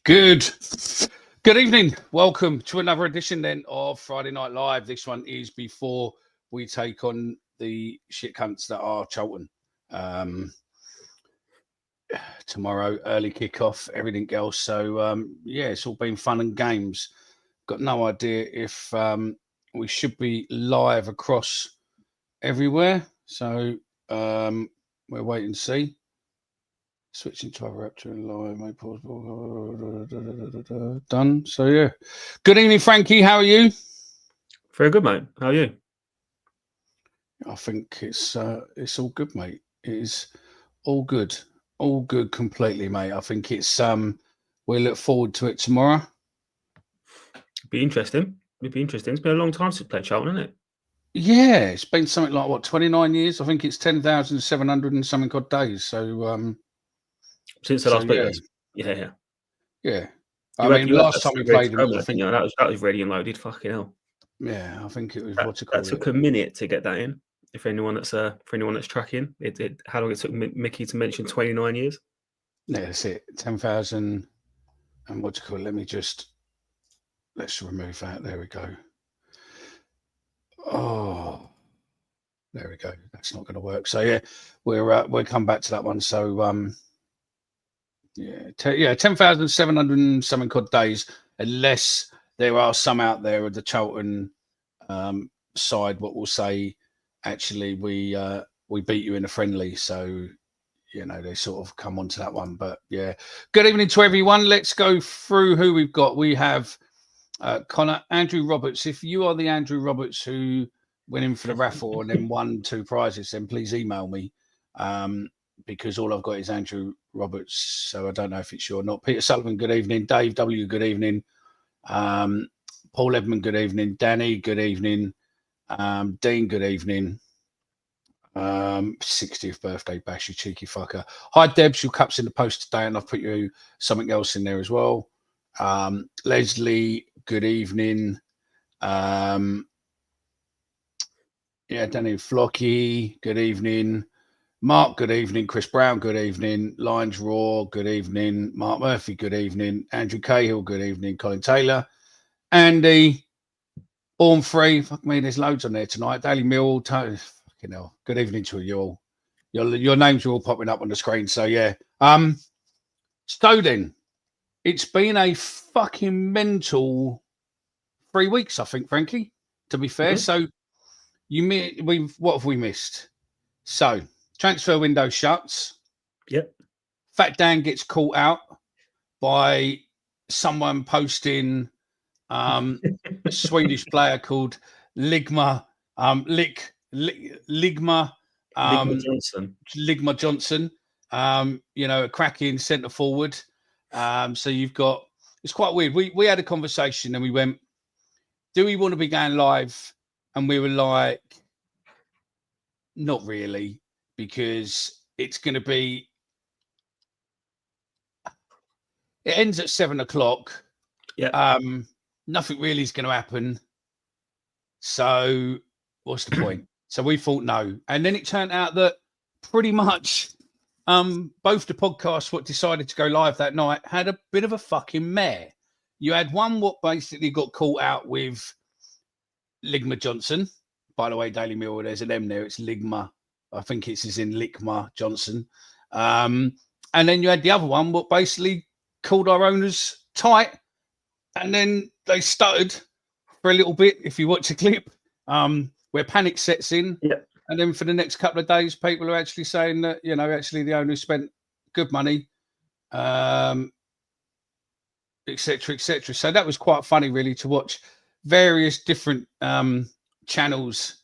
Good evening. Welcome to another edition then of Friday Night Live. This one is before we take on the shit cunts that are Charlton. Tomorrow, early kickoff, everything else. So, it's all been fun and games. Got no idea if we should be live across everywhere. So, we'll wait and see. Switching to other app to live, may pause. Done. So yeah. Good evening, Frankie. How are you? Very good, mate. How are you? I think it's all good, mate. It is all good completely, mate. I think it's we look forward to it tomorrow. Be interesting. It'd be interesting. It's been a long time since played Charlton, isn't it? Yeah, it's been something like 29 years. I think it's 10,700 and something odd days. So since the last beat. Yeah. I mean, last time we played him, I think that was ready and loaded. Fucking hell. Yeah, I think it was that took a minute to get that in. For anyone that's tracking, it how long it took Mickey to mention 29 years. Yeah, that's it. 10,000 and let's remove that. There we go. Oh, there we go. That's not going to work. So yeah, we'll come back to that one. So 10,700 and something odd days, unless there are some out there of the Charlton side what will say, actually we beat you in a friendly. So they sort of come onto that one. But yeah, good evening to everyone. Let's go through who we've got. We have Connor, Andrew Roberts. If you are the Andrew Roberts who went in for the raffle and then won 2 prizes, then please email me. Because all I've got is Andrew Roberts, so I don't know if it's you or not. Peter Sullivan, good evening. Dave W, good evening. Paul Edmund, good evening. Danny, good evening. Dean, good evening. 60th birthday bash, you cheeky fucker. Hi, Debs, your cup's in the post today, and I've put you something else in there as well. Leslie, good evening. Danny Flocky, good evening. Mark, good evening. Chris Brown, good evening. Lions Raw, good evening. Mark Murphy, good evening. Andrew Cahill, good evening. Colin Taylor. Andy, Born Free. Fuck me, there's loads on there tonight. Daily Mill, fucking hell. Good evening to you all. Your names are all popping up on the screen. So, yeah. So then, it's been a fucking mental 3 weeks, I think, Frankie, to be fair. So, what have we missed? So, transfer window shuts. Yep. Fat Dan gets caught out by someone posting a Swedish player called Ligma Johnson. A cracking centre forward. So you've got, it's quite weird. We had a conversation and we went, do we want to be going live? And we were like, not really, because it's going to be, it ends at 7:00. Yeah. Nothing really is going to happen. So what's the point? So we thought no. And then it turned out that pretty much both the podcasts what decided to go live that night had a bit of a fucking mare. You had one what basically got caught out with Ligma Johnson. By the way, Daily Mirror, there's an M there. It's Ligma. I think it's as in Ligma Johnson. And then you had the other one what basically called our owners tight. And then they stuttered for a little bit, if you watch a clip, where panic sets in. Yeah. And then for the next couple of days, people are actually saying that, actually the owners spent good money, et cetera, et cetera. So that was quite funny, really, to watch various different channels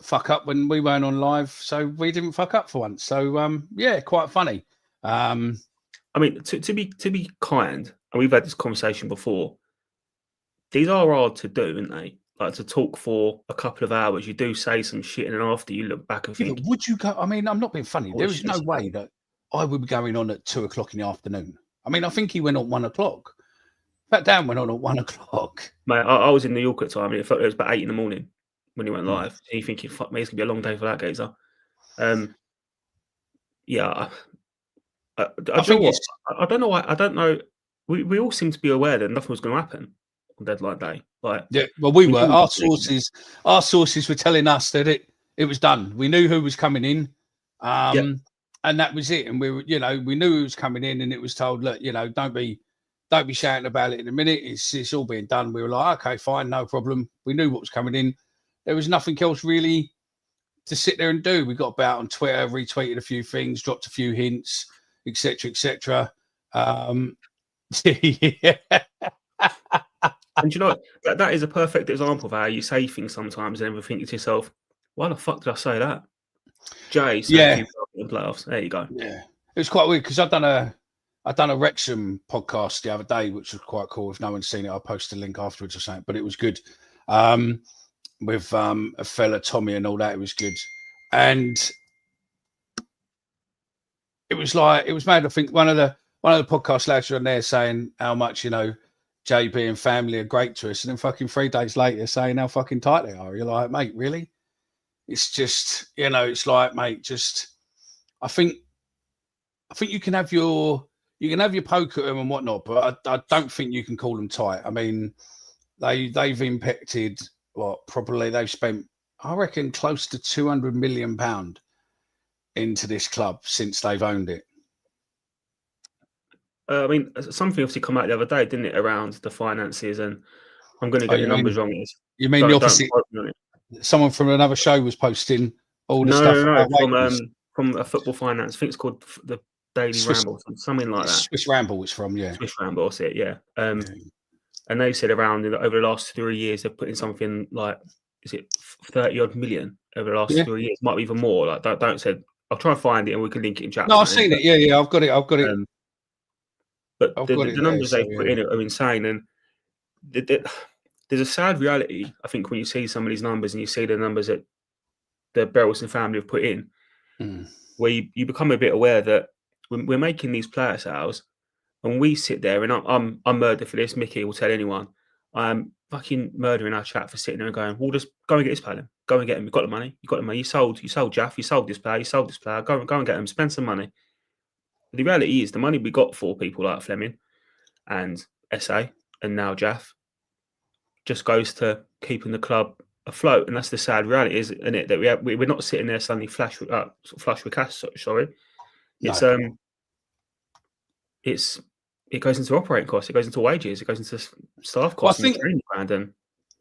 fuck up when we weren't on live. So we didn't fuck up for once. So, quite funny. I mean, to be kind, and we've had this conversation before, these are hard to do, aren't they? Like, to talk for a couple of hours, you do say some shit, and then after you look back and think, would you go? I mean, I'm not being funny. There is no way that I would be going on at 2:00 in the afternoon. I mean, I think he went on 1:00. Fat Dan went on at 1:00. Mate, I was in New York at the time, and it was about 8 a.m. when he went live. And you're thinking, fuck me, it's gonna be a long day for that geezer. I think what I don't know why I don't know. We all seem to be aware that nothing was going to happen on deadline day. Like, yeah, well, we were. knew Our sources were telling us that it was done. We knew who was coming in, and that was it. And we were, we knew who was coming in, and it was told, look, don't be shouting about it in a minute. It's all being done. We were like, okay, fine, no problem. We knew what was coming in. There was nothing else really to sit there and do. We got about on Twitter, retweeted a few things, dropped a few hints, etc., etc. Yeah. And you know what? That is a perfect example of how you say things sometimes and then think to yourself, why the fuck did I say that? Jay said in playoffs. There you go. Yeah. It was quite weird because I'd done a Wrexham podcast the other day, which was quite cool. If no one's seen it, I'll post a link afterwards or something. But it was good. With a fella Tommy and all that. It was good. And it was mad. I think one of the podcast lads were on there saying how much, JB and family are great to us, and then fucking 3 days later saying how fucking tight they are. You're like, mate, really? It's just, it's like, mate, just I think you can have your poke at them and whatnot, but I don't think you can call them tight. I mean, they've impacted probably they've spent, I reckon, close to £200 million into this club since they've owned it. I mean, something obviously come out the other day, didn't it, around the finances? And I'm going to get the numbers wrong. You mean the opposite? Someone from another show was posting all the stuff. No, from a football finance. I think it's called the Daily Ramble, something like that. Swiss Ramble was from, yeah. Swiss Ramble, that's it, yeah. And they said around over the last 3 years, they've put in something like, is it 30 odd million over the last 3 years? Might be even more. Like, don't say. I'll try and find it and we can link it in chat. No, I've seen it. Yeah, I've got it. But the numbers they put in are insane. And there's a sad reality, I think, when you see some of these numbers and you see the numbers that the Berylson family have put in, where you become a bit aware that we're making these player sales, and we sit there, and I'm murdered for this. Mickey will tell anyone. I'm fucking murdering our chat for sitting there and going, "Well, just go and get this player. Go and get him. You've got the money. You've got the money. You sold Jaff. You sold this player. You sold this player. Go and get him. Spend some money." But the reality is, the money we got for people like Fleming and SA and now Jaff just goes to keeping the club afloat, and that's the sad reality, isn't it? That we're not sitting there suddenly flush with cash. Sorry, it goes into operating costs, it goes into wages, it goes into staff costs. And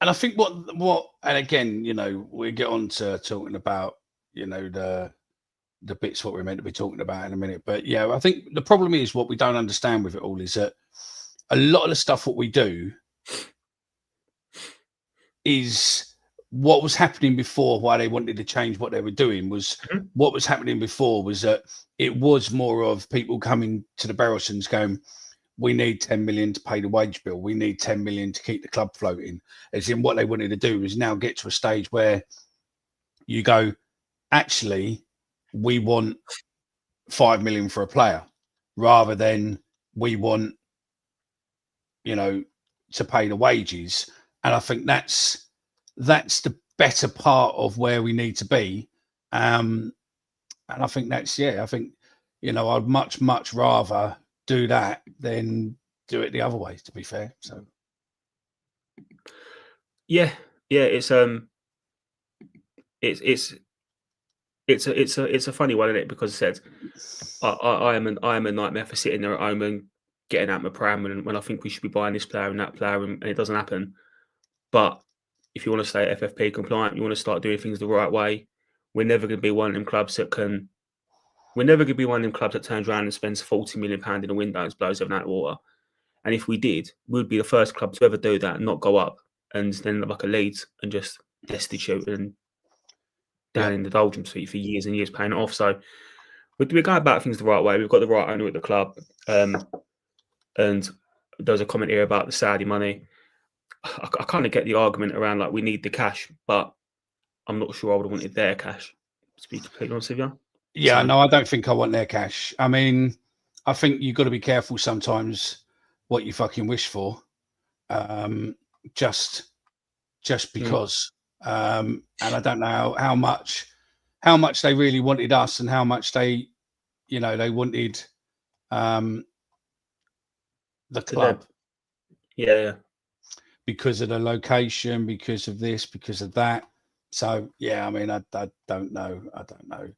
I think what and again, we get on to talking about the bits what we're meant to be talking about in a minute, but yeah, I think the problem is what we don't understand with it all is that a lot of the stuff what we do is what was happening before. Why they wanted to change what they were doing was what was happening before was that it was more of people coming to the Berylsons going, we need 10 million to pay the wage bill. We need 10 million to keep the club floating. As in what they wanted to do was now get to a stage where you go, actually, we want 5 million for a player rather than we want, to pay the wages. And I think that's the better part of where we need to be. And I think I'd much rather do that than do it the other way, to be fair. So yeah, it's a funny one, isn't it? Because I said I am a nightmare for sitting there at home and getting out my pram when I think we should be buying this player and that player, and it doesn't happen. But if you want to stay FFP compliant, you want to start doing things the right way. We're never going to be one of them clubs that can. We're never going to be one of them clubs that turns around and spends £40 million in a window and blows everything out of water. And if we did, we'd be the first club to ever do that and not go up and then look like a Leeds and just destitute and down in the doldrums for years and years paying it off. So we're going about things the right way. We've got the right owner at the club. And there was a comment here about the Saudi money. I kind of get the argument around like we need the cash, but I'm not sure I would have wanted their cash, to be completely honest with you. Yeah, no, I don't think I want their cash. I mean, I think you've got to be careful sometimes what you fucking wish for, just because. And I don't know how much they really wanted us and how much they wanted the To club. them. Yeah. Because of the location, because of this, because of that. So yeah, I mean, I don't know. I don't know.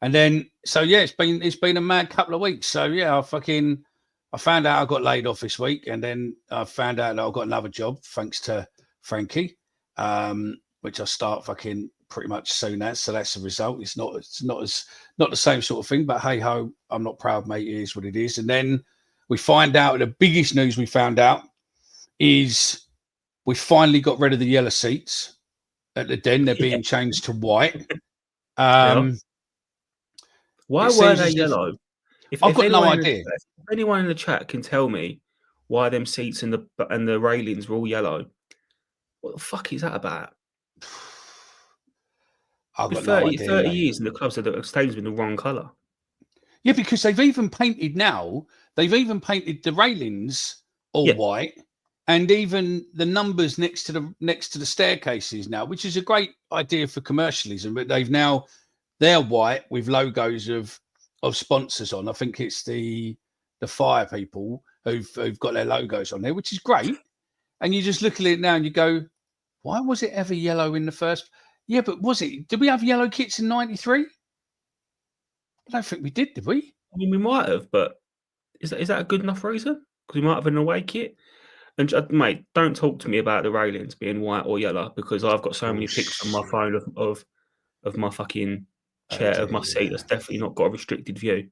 And then so yeah, it's been a mad couple of weeks. So yeah, I found out I got laid off this week, and then I found out that I got another job thanks to Frankie, which I start fucking pretty much soon as. So that's the result. It's not the same sort of thing, but hey ho, I'm not proud, mate. It is what it is. And then we find out the biggest news we found out is we finally got rid of the yellow seats at the Den. They're being changed to white. Why were they yellow? I've got no idea. If anyone in the chat can tell me why them seats and the railings were all yellow, what the fuck is that about? I've got no idea. 30 years and the clubs the stadium's been the wrong colour. Yeah, because they've even painted the railings all white, and even the numbers next to the staircases now, which is a great idea for commercialism. But they're white with logos of sponsors on. I think it's the fire people who've got their logos on there, which is great. And you just look at it now and you go, why was it ever yellow in the first? Yeah, but was it? Did we have yellow kits in '93? I don't think we did we? I mean, we might have, but is that a good enough reason? Because we might have an away kit. And mate, don't talk to me about the railings being white or yellow, because I've got so many pics on my phone of my fucking chair, of my seat that's definitely not got a restricted view,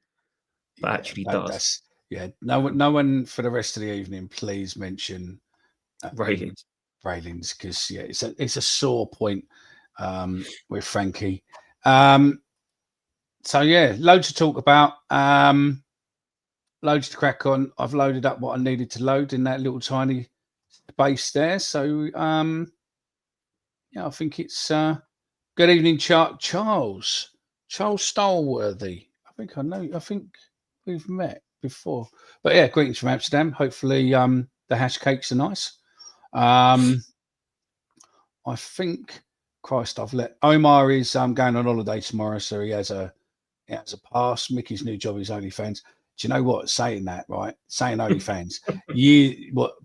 but actually does. No one for the rest of the evening, please mention railings, because it's a sore point with Frankie. So yeah, loads to talk about, loads to crack on. I've loaded up what I needed to load in that little tiny space there. So I think it's good evening, Charles Stallworthy. I think we've met before, but yeah, greetings from Amsterdam. Hopefully the hash cakes are nice. I think, Christ, I've let Omar is going on holiday tomorrow, so he has a pass. Mickey's new job is OnlyFans. Do you know what? Saying OnlyFans,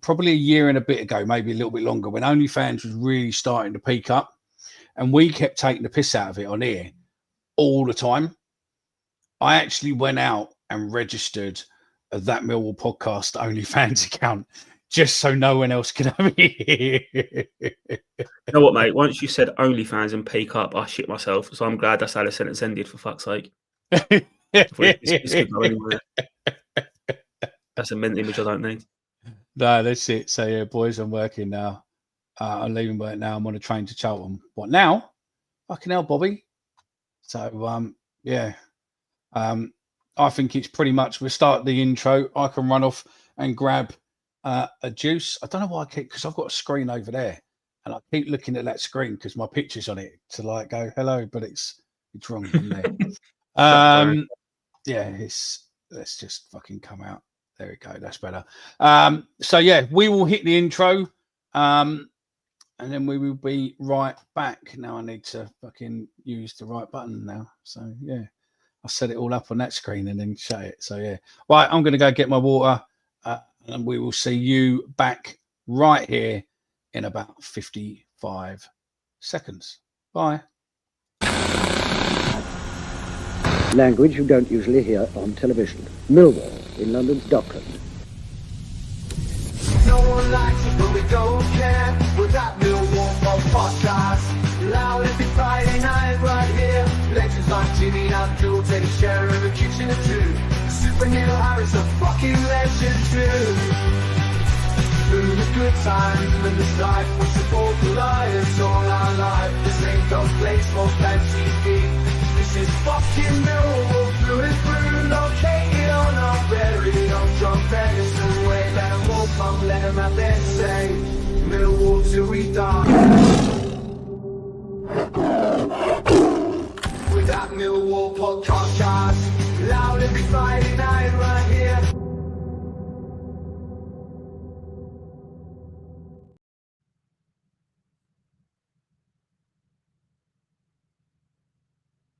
probably a year and a bit ago, maybe a little bit longer, when OnlyFans was really starting to peak up, and we kept taking the piss out of it on here all the time. I actually went out and registered that Millwall podcast OnlyFans account just so no one else can have it. You know what, mate? Once you said OnlyFans and peak up, I shit myself. So I'm glad that's how the sentence ended, for fuck's sake. This could go anywhere. That's a mint image I don't need. No, that's it. So yeah, boys, I'm working now. I'm leaving work now. I'm on a train to Charlton. What now? Fucking hell, Bobby. So I think it's pretty much, we'll start the intro. I can run off and grab a juice. I don't know why because I've got a screen over there, and I keep looking at that screen because my picture's on it to like go hello, but it's wrong from there. Let's just fucking come out. There we go. That's better. So yeah, we will hit the intro, and then we will be right back. Now I need to fucking use the right button now. So yeah, I set it all up on that screen and then shut it. So yeah, right. I'm going to go get my water, and we will see you back right here in about 55 seconds. Bye. Language you don't usually hear on television. Millwall in London's Dockland. No one likes it, but we don't care. We're that Millwall podcast. Loud every Friday night right here. Legends like Jimmy and Abdul take a share of the kitchen too. Superhero Harry's a fucking legend too. Through the good times and the strife, we support the Lions all our life. This ain't no place for fancy feet. This is fucking Millwall through and through. Located on our very own John Ferguson way. Let them all come, let them have their say. Millwall till we die. With that Millwall podcast, loud every Friday night right here.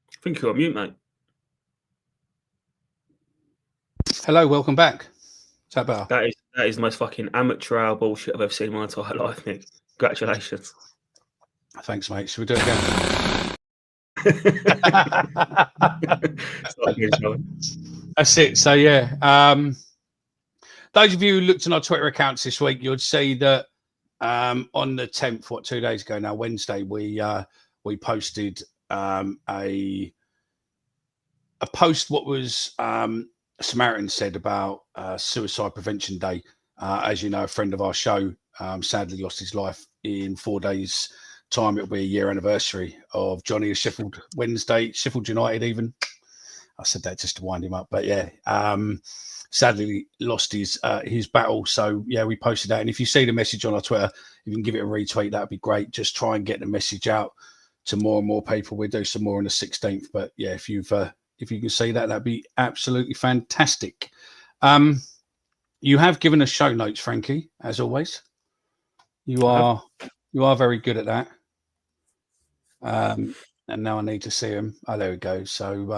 I think you're on mute, mate. Hello, welcome back. Is that better? That is the most fucking amateur hour bullshit I've ever seen in my entire life, Nick. Congratulations. Thanks, mate. Should we do it again? Start again, shall we? That's it. So yeah, those of you who looked on our Twitter accounts this week, you'd see that on the 10th, 2 days ago now, Wednesday, we posted a post. What was Samaritan said about Suicide Prevention Day. As you know, a friend of our show sadly lost his life in 4 days' time. It'll be a year anniversary of Johnny of Sheffield Wednesday, Sheffield United even. I said that just to wind him up, but yeah, sadly lost his battle. So yeah, we posted that, and if you see the message on our Twitter, if you can give it a retweet, that'd be great. Just try and get the message out to more and more people. We'll do some more on the 16th, but yeah, if you can see that, that'd be absolutely fantastic. You have given us show notes, Frankie, as always. You are very good at that. And now I need to see them. Oh, there we go. So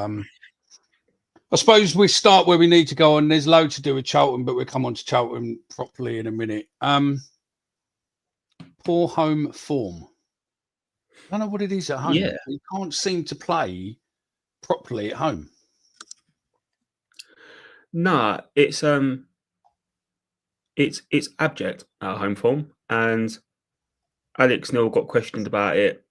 I suppose we start where we need to go on. There's loads to do with Charlton, but we'll come on to Charlton properly in a minute. Poor home form. I don't know what it is at home. Yeah. You can't seem to play properly at home. Nah, it's abject at home form, and Alex Neil got questioned about it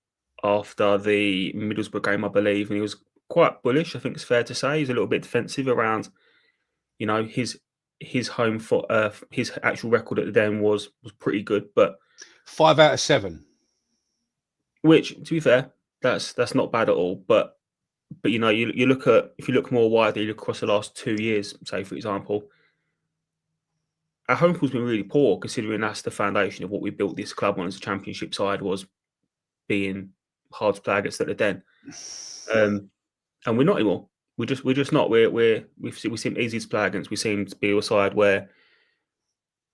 after the Middlesbrough game, I believe, and he was quite bullish. I think it's fair to say he's a little bit defensive around, you know, his home for his actual record at the Den was pretty good, but 5 out of 7. Which, to be fair, that's not bad at all. But you know, you look at, if you look more widely, you look across the last 2 years, say for example, our home form's been really poor, considering that's the foundation of what we built this club on as a Championship side, was being hard to play against at the Den. And we're not anymore. We're just not. We seem easy to play against. We seem to be a side where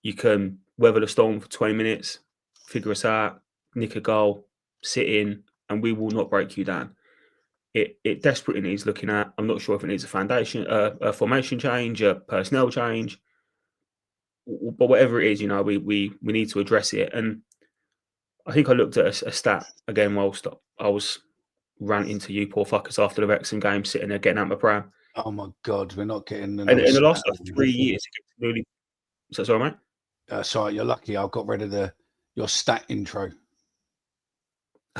you can weather the storm for 20 minutes, figure us out, nick a goal, sit in, and we will not break you down. It desperately needs looking at. I'm not sure if it needs a formation change, a personnel change, but whatever it is, you know, we need to address it. And I think I looked at a stat again whilst I was ranting to you poor fuckers after the Wrexham game, sitting there getting out my pram. Oh my God, we're not getting. And in the last 3 years, really. So sorry, mate. Sorry, you're lucky. I got rid of your stat intro.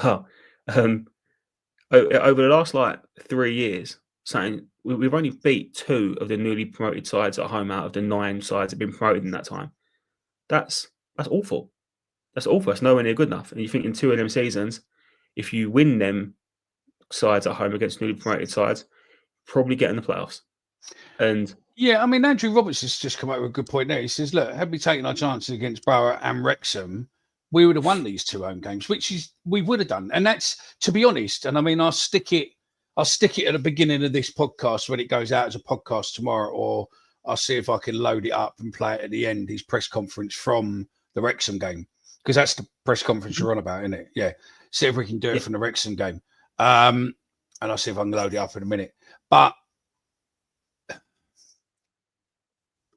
Oh, over the last 3 years, saying we've only beat 2 of the newly promoted sides at home out of the 9 sides that have been promoted in that time. That's awful. That's awful. That's nowhere near good enough. And you think in 2 of them seasons, if you win them sides at home against newly promoted sides, probably get in the playoffs. And yeah, I mean, Andrew Roberts has just come up with a good point there. He says, look, had we taken our chances against Borough and Wrexham, we would have won these 2 home games, which is we would have done. And that's, to be honest, and I mean, I'll stick it at the beginning of this podcast when it goes out as a podcast tomorrow, or I'll see if I can load it up and play it at the end, his press conference from the Wrexham game, because that's the press conference you're on about, isn't it? Yeah. See if we can do it from the Wrexham game. And I'll see if I can load it up in a minute. But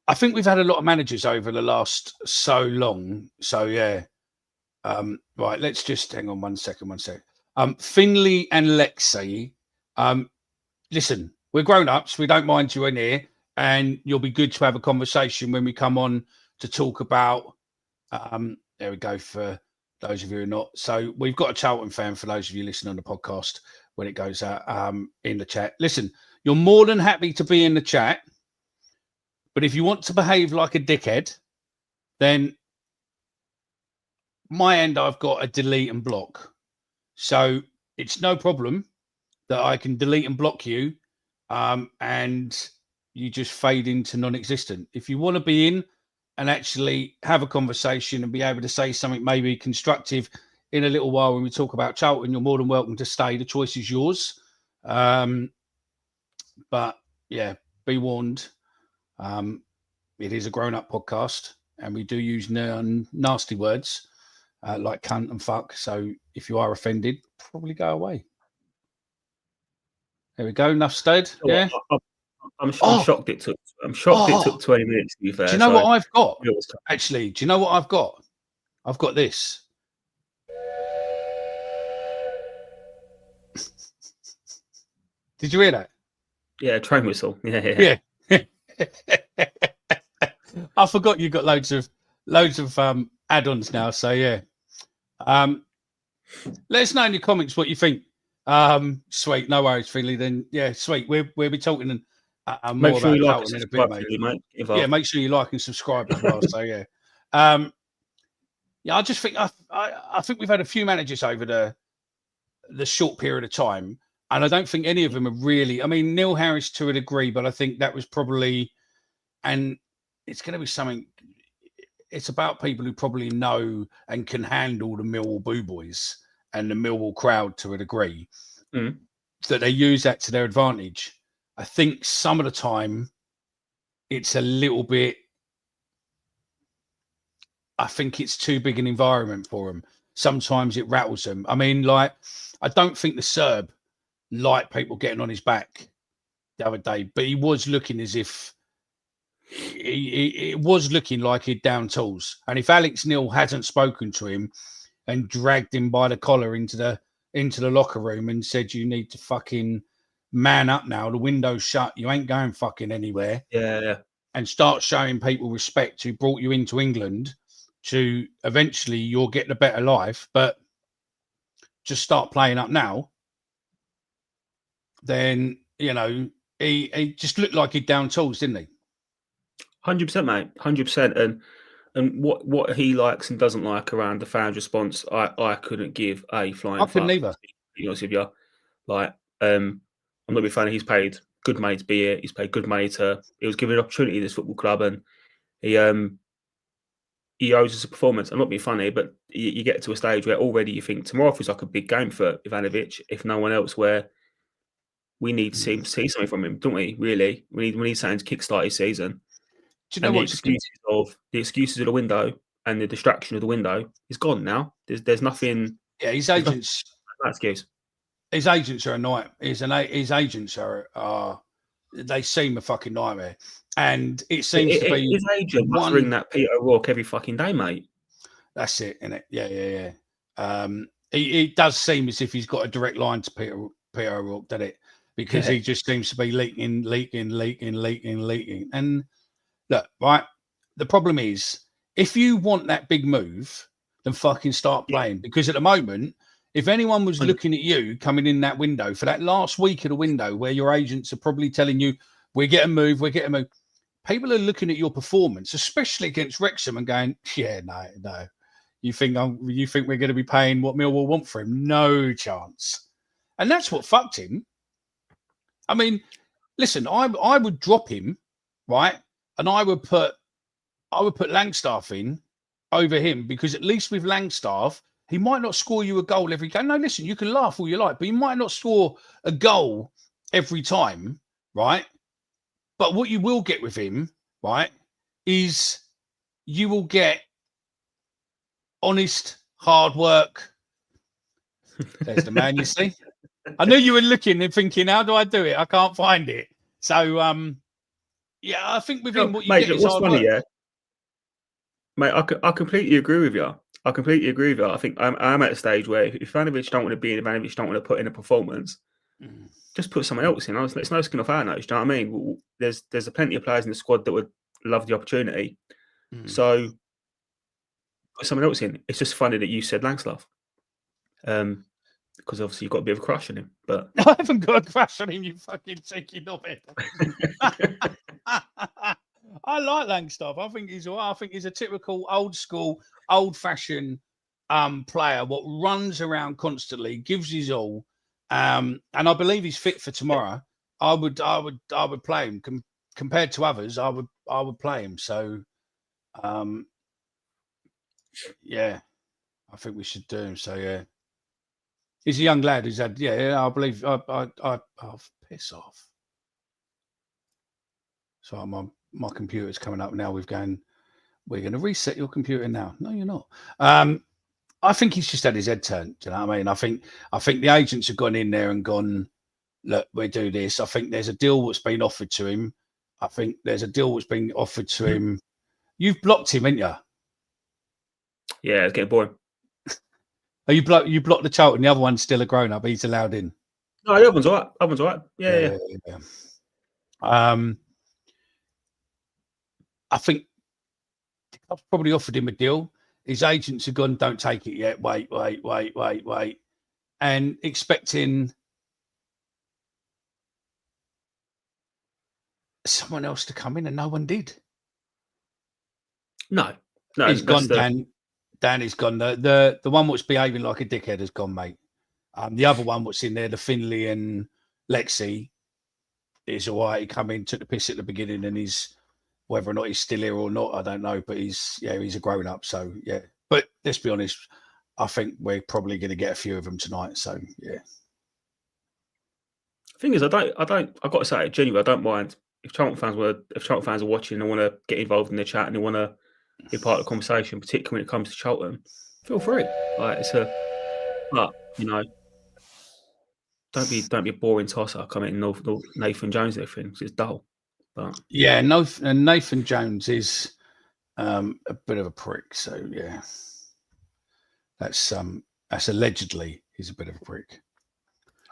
I think we've had a lot of managers over the last so long. So, yeah. Right, let's just hang on one second. Finley and Lexi, listen, we're grown-ups. We don't mind you in here. And you'll be good to have a conversation when we come on to talk about, there we go, for those of you who are not. So we've got a Charlton fan, for those of you listening on the podcast, when it goes out in the chat. Listen, you're more than happy to be in the chat, but if you want to behave like a dickhead, then my end, I've got a delete and block. So it's no problem that I can delete and block you, and you just fade into non-existent. If you want to be in and actually have a conversation and be able to say something maybe constructive in a little while when we talk about Charlton, you're more than welcome to stay. The choice is yours. But yeah, be warned. It is a grown-up podcast, and we do use nasty words like cunt and fuck. So if you are offended, probably go away. There we go. Enough said. Yeah. I'm Oh. shocked it took. I'm shocked it took 20 minutes. To be fair, Do you know what I've got? it was- Actually, do you know what I've got? I've got this. Did you hear that? Yeah, train whistle. Yeah. I forgot you got loads of add-ons now. So yeah. Let us know in the comments what you think. Sweet, no worries, Finley. Then yeah, sweet. We'll be talking more Make sure about you like Charlton and in a bit, subscribe, mate. mate. Yeah, make sure you like and subscribe as well. So yeah. Yeah, I just think I think we've had a few managers over the short period of time, and I don't think any of them are really. I mean, Neil Harris to a degree, but I think that was probably, and it's going to be something. It's about people who probably know and can handle the Millwall boo boys and the Millwall crowd to a degree, that they use that to their advantage. I think some of the time it's a little bit. I think it's too big an environment for them. Sometimes it rattles them. I mean, like, I don't think the Serb liked people getting on his back the other day, but he was looking as if it was looking like he'd down tools. And if Alex Neil hadn't spoken to him and dragged him by the collar into the locker room and said, "You need to fucking man up now. The window's shut. You ain't going fucking anywhere." Yeah. And start showing people respect who brought you into England. To eventually you'll get the better life, but just start playing up now. Then he just looked like he'd down tools, didn't he? 100%, mate. 100%. And what he likes and doesn't like around the fans' response, I couldn't give a flying. I couldn't either. To be honest with you, like I'm not a big fan. He's paid good money to be here. He's paid good money he was given an opportunity in this football club, and he owes us a performance. I'm not being funny, but you get to a stage where already you think tomorrow feels like a big game for Ivanovic, if no one else, where we need to see something from him, don't we? Really, we need something to kickstart his season. Do you know what? The excuses of the window and the distraction of the window is gone now. There's nothing. Yeah, his agents. No excuse. His agents are a nightmare. His agents are. They seem a fucking nightmare. And it seems to be his agent must ring that Peter O'Rourke every fucking day, mate. That's it, isn't it? Yeah. It does seem as if he's got a direct line to Peter O'Rourke, doesn't it? Because he just seems to be leaking. And look, right, the problem is, if you want that big move, then fucking start playing. Because at the moment, if anyone was looking at you coming in that window for that last week of the window where your agents are probably telling you, we're getting moved, people are looking at your performance, especially against Wrexham, and going, yeah, no. You think we're going to be paying what Millwall want for him? No chance. And that's what fucked him. I mean, listen, I would drop him, right? And I would put Langstaff in over him, because at least with Langstaff, he might not score you a goal every game. No, listen, you can laugh all you like, but he might not score a goal every time, right? But what you will get with him, right, is you will get honest, hard work. There's the man, you see. I knew you were looking and thinking, how do I do it? I can't find it. So, yeah, I think with him, what you get is hard work. Yeah, mate, I completely agree with you. I think I'm at a stage where if Ivanovic don't want to be in, Ivanovic don't want to put in a performance, just put someone else in. It's no skin off our nose. Do you know what I mean? There's plenty of players in the squad that would love the opportunity. So put someone else in. It's just funny that you said Langstaff, because obviously you've got a bit of a crush on him. But I haven't got a crush on him. You fucking cheeky knobhead. I like Langstaff. I think he's a typical old school, old fashioned player. What runs around constantly, gives his all. And I believe he's fit for tomorrow. I would play him compared to others. I would play him. So, yeah, I think we should do him. So yeah, he's a young lad who's had. Yeah, I believe. I'll piss off. So my computer's coming up now. We're going to reset your computer now. No, you're not. I think he's just had his head turned. Do you know what I mean? I think the agents have gone in there and gone, look, we do this. I think there's a deal that's been offered to him. I think there's a deal that's been offered to him. You've blocked him, haven't you? Yeah, it's getting boring. Oh, you blocked the Charlton. The other one's still a grown up. He's allowed in. No, the other one's all right. Other one's all right. Yeah. I think I've probably offered him a deal. His agents have gone, don't take it yet. Wait. And expecting someone else to come in, and no one did. No, He's gone, Dan. Dan is gone. The one that's behaving like a dickhead has gone, mate. The other one that's in there, the Finley and Lexi, is all right. He come in, took the piss at the beginning, and he's, whether or not he's still here or not, I don't know. But he's a grown up. So yeah. But let's be honest, I think we're probably going to get a few of them tonight. So yeah. Thing is, I've got to say, genuinely, I don't mind if Charlton fans are watching and want to get involved in the chat and they want to be part of the conversation, particularly when it comes to Charlton. Feel free. Like but you know, don't be a boring tosser coming in Nathan Jones and everything, because it's dull. But yeah, no, and Nathan Jones is a bit of a prick. So yeah, that's allegedly he's a bit of a prick.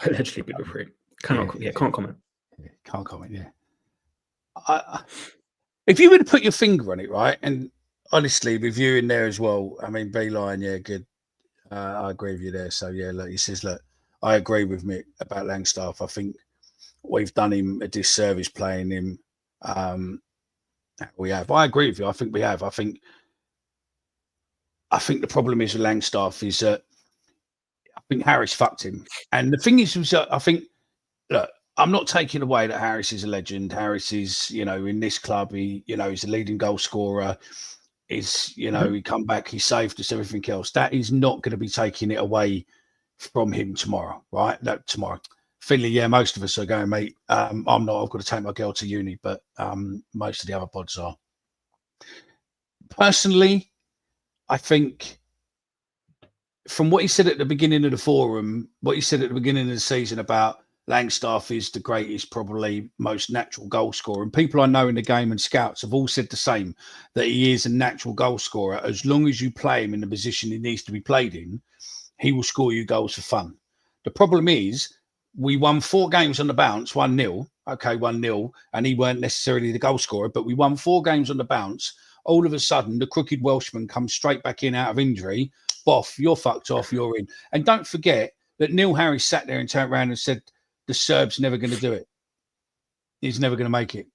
Allegedly a bit of a prick. Can't comment. Yeah, can't comment. Yeah. If you were to put your finger on it, right, and honestly, with you in there as well, I mean, Beeline, yeah, good. I agree with you there. So yeah, look, he says, look, I agree with Mick about Langstaff. I think we've done him a disservice playing him. We have. I agree with you. I think we have. I think the problem is with Langstaff is that I think Harris fucked him. And the thing is, I think, look, I'm not taking away that Harris is a legend. Harris is, in this club, he's a leading goal scorer. He come back, he saved us, everything else. That is not going to be taking it away from him tomorrow, right? No, tomorrow. Finley, yeah, most of us are going, mate. I'm not. I've got to take my girl to uni, but most of the other pods are. Personally, I think from what he said at the beginning of the forum, what he said at the beginning of the season about Langstaff is the greatest, probably most natural goal scorer. And people I know in the game and scouts have all said the same, that he is a natural goal scorer. As long as you play him in the position he needs to be played in, he will score you goals for fun. The problem is we won 4 games on the bounce, 1-0. Okay, 1-0. And he weren't necessarily the goal scorer, but we won 4 games on the bounce. All of a sudden, the crooked Welshman comes straight back in out of injury. Boff, you're fucked off, you're in. And don't forget that Neil Harris sat there and turned around and said, the Serb's never going to do it. He's never going to make it.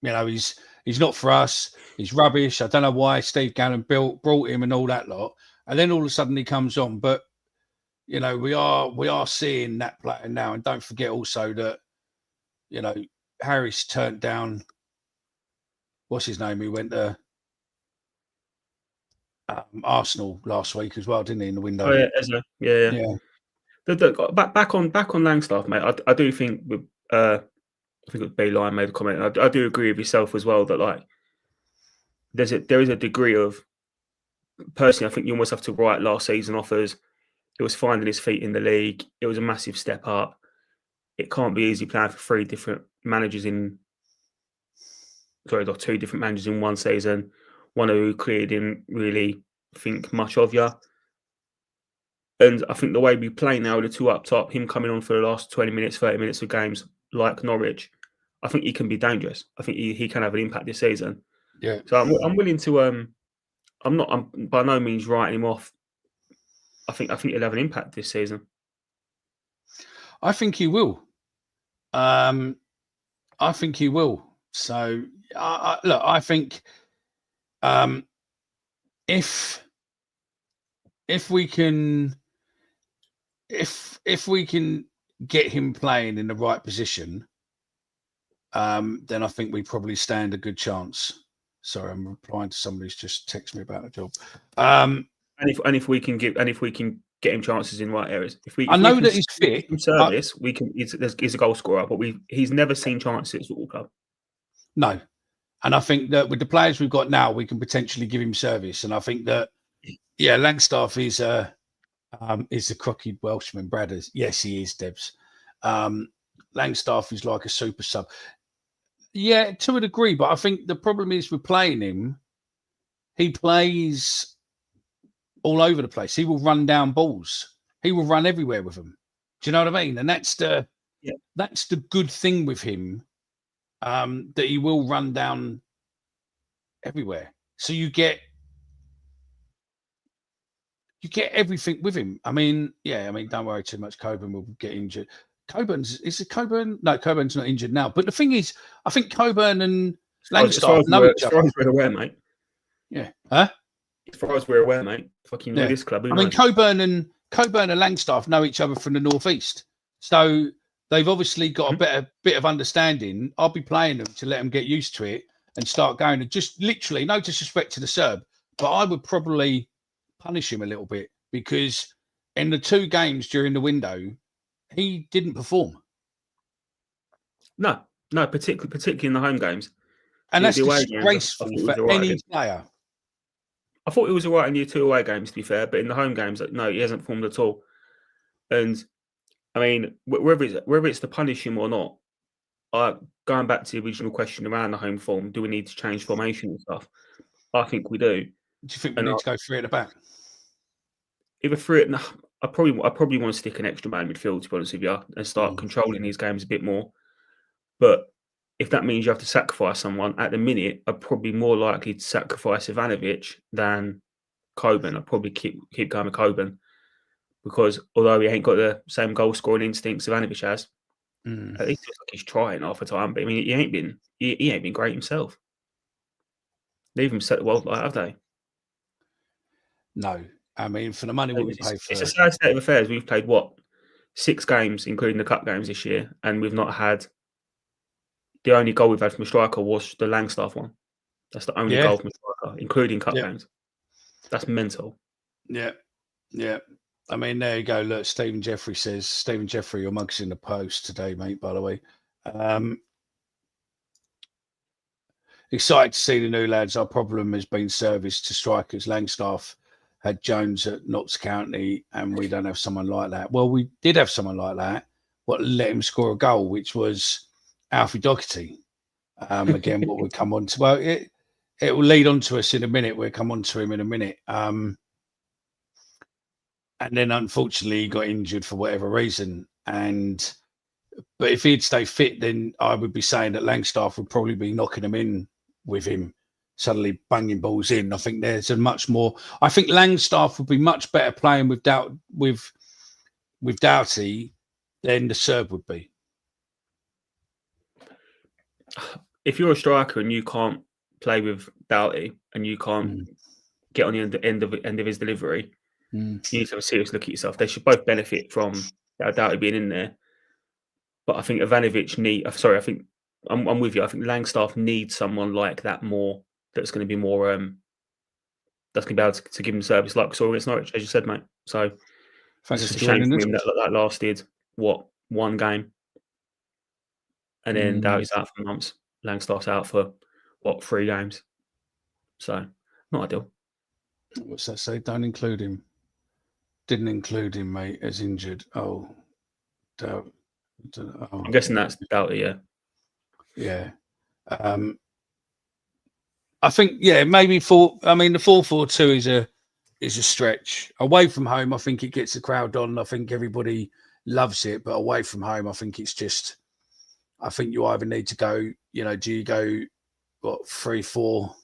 He's not for us. He's rubbish. I don't know why Steve Gannon brought him and all that lot. And then all of a sudden he comes on. But, we are seeing that player now. And don't forget also that, Harris turned down, what's his name? He went to Arsenal last week as well, didn't he, in the window? Oh, yeah, Ezra. Yeah. Back on Langstaff, mate. I do think I think Beeline made a comment. I do agree with yourself as well that like there is a degree of, personally, I think you almost have to write last season off as it was finding his feet in the league. It was a massive step up. It can't be easy playing for 2 different managers in one season. One who clearly didn't really think much of you. And I think the way we play now, the 2 up top, him coming on for the last 20 minutes, 30 minutes of games like Norwich, I think he can be dangerous. I think he can have an impact this season. Yeah. So I'm willing to. I'm by no means writing him off. I think he'll have an impact this season. I think he will. I think he will. So look, I think if we can. If we can get him playing in the right position, then I think we probably stand a good chance. Sorry, I'm replying to somebody who's just texted me about a job. And if we can get him chances in right areas, I know that he's fit. Service, he's a goal scorer, but he's never seen chances at football club. No, and I think that with the players we've got now, we can potentially give him service. And I think that Langstaff is a crooked Welshman, Bradders. Yes, he is, Debs. Langstaff is like a super sub. Yeah, to a degree, but I think the problem is with playing him, he plays all over the place. He will run down balls. He will run everywhere with them. Do you know what I mean? And that's the good thing with him, that he will run down everywhere. So you get everything with him. I mean, don't worry too much. Coburn will get injured. Is it Coburn? No, Coburn's not injured now. But the thing is, I think Coburn and Langstaff know each other. As far as we're aware, mate. Yeah. Huh? As far as we're aware, mate. Fucking know this club. I mean, Coburn and Langstaff know each other from the northeast, so they've obviously got a bit of understanding. I'll be playing them to let them get used to it and start going. And just literally, no disrespect to the Serb, but I would probably punish him a little bit, because in the 2 games during the window, he didn't perform. No, particularly in the home games. And that's disgraceful for any player. I thought he was all right in the 2 away games, to be fair, but in the home games, no, he hasn't performed at all. And I mean, whether it's to punish him or not, going back to the original question around the home form, do we need to change formation and stuff? I think we do. Do you think we need to go 3 at the back? Either 3 at I probably want to stick an extra man in midfield, to be honest with you, and start controlling these games a bit more. But if that means you have to sacrifice someone, at the minute, I'm probably more likely to sacrifice Ivanovic than Coburn. I'd probably keep going with Coburn, because although he ain't got the same goal scoring instincts Ivanovic has, at least it's like he's trying half the time. But I mean, he ain't been great himself. They even set the world light, have they? No. I mean, for the money what we pay for. It's a sad state of affairs. We've played 6 games, including the cup games this year, and we've not had. The only goal we've had from a striker was the Langstaff one. That's the only goal from a striker, including cup games. That's mental. Yeah. I mean, there you go. Look, Stephen Jeffrey says, Stephen Jeffrey, your mug's in the post today, mate, by the way. Excited to see the new lads. Our problem has been service to strikers. Langstaff had Jones at Notts County, and we don't have someone like that. Well, we did have someone like that. What let him score a goal, which was Alfie Doherty. Again, what we'll come on to. Well, it will lead on to us in a minute. We'll come on to him in a minute. And then, unfortunately, he got injured for whatever reason. But if he'd stay fit, then I would be saying that Langstaff would probably be knocking him in with him, suddenly banging balls in. I think there's a much more. I think Langstaff would be much better playing with Doughty than the Serb would be. If you're a striker and you can't play with Doughty and you can't get on the end of his delivery, you need to have a serious look at yourself. They should both benefit from Doughty being in there. But I think Ivanovic I'm with you. I think Langstaff needs someone like that more. That's going to be more. That's going to be able to give him service like we saw against Norwich, as you said, mate. So Thanks it's for a shame joining for him that lasted 1 game, and then Doughty's out for months. Langstaff's out for 3 games. So not ideal. What's that say? Don't include him. Didn't include him, mate, as injured. Oh, I'm guessing that's Doughty, yeah. Yeah. I think, maybe the 4-4-2 is a stretch. Away from home, I think it gets the crowd on. I think everybody loves it, but away from home, I think it's just. I think you either need to go. Do you go 3-4?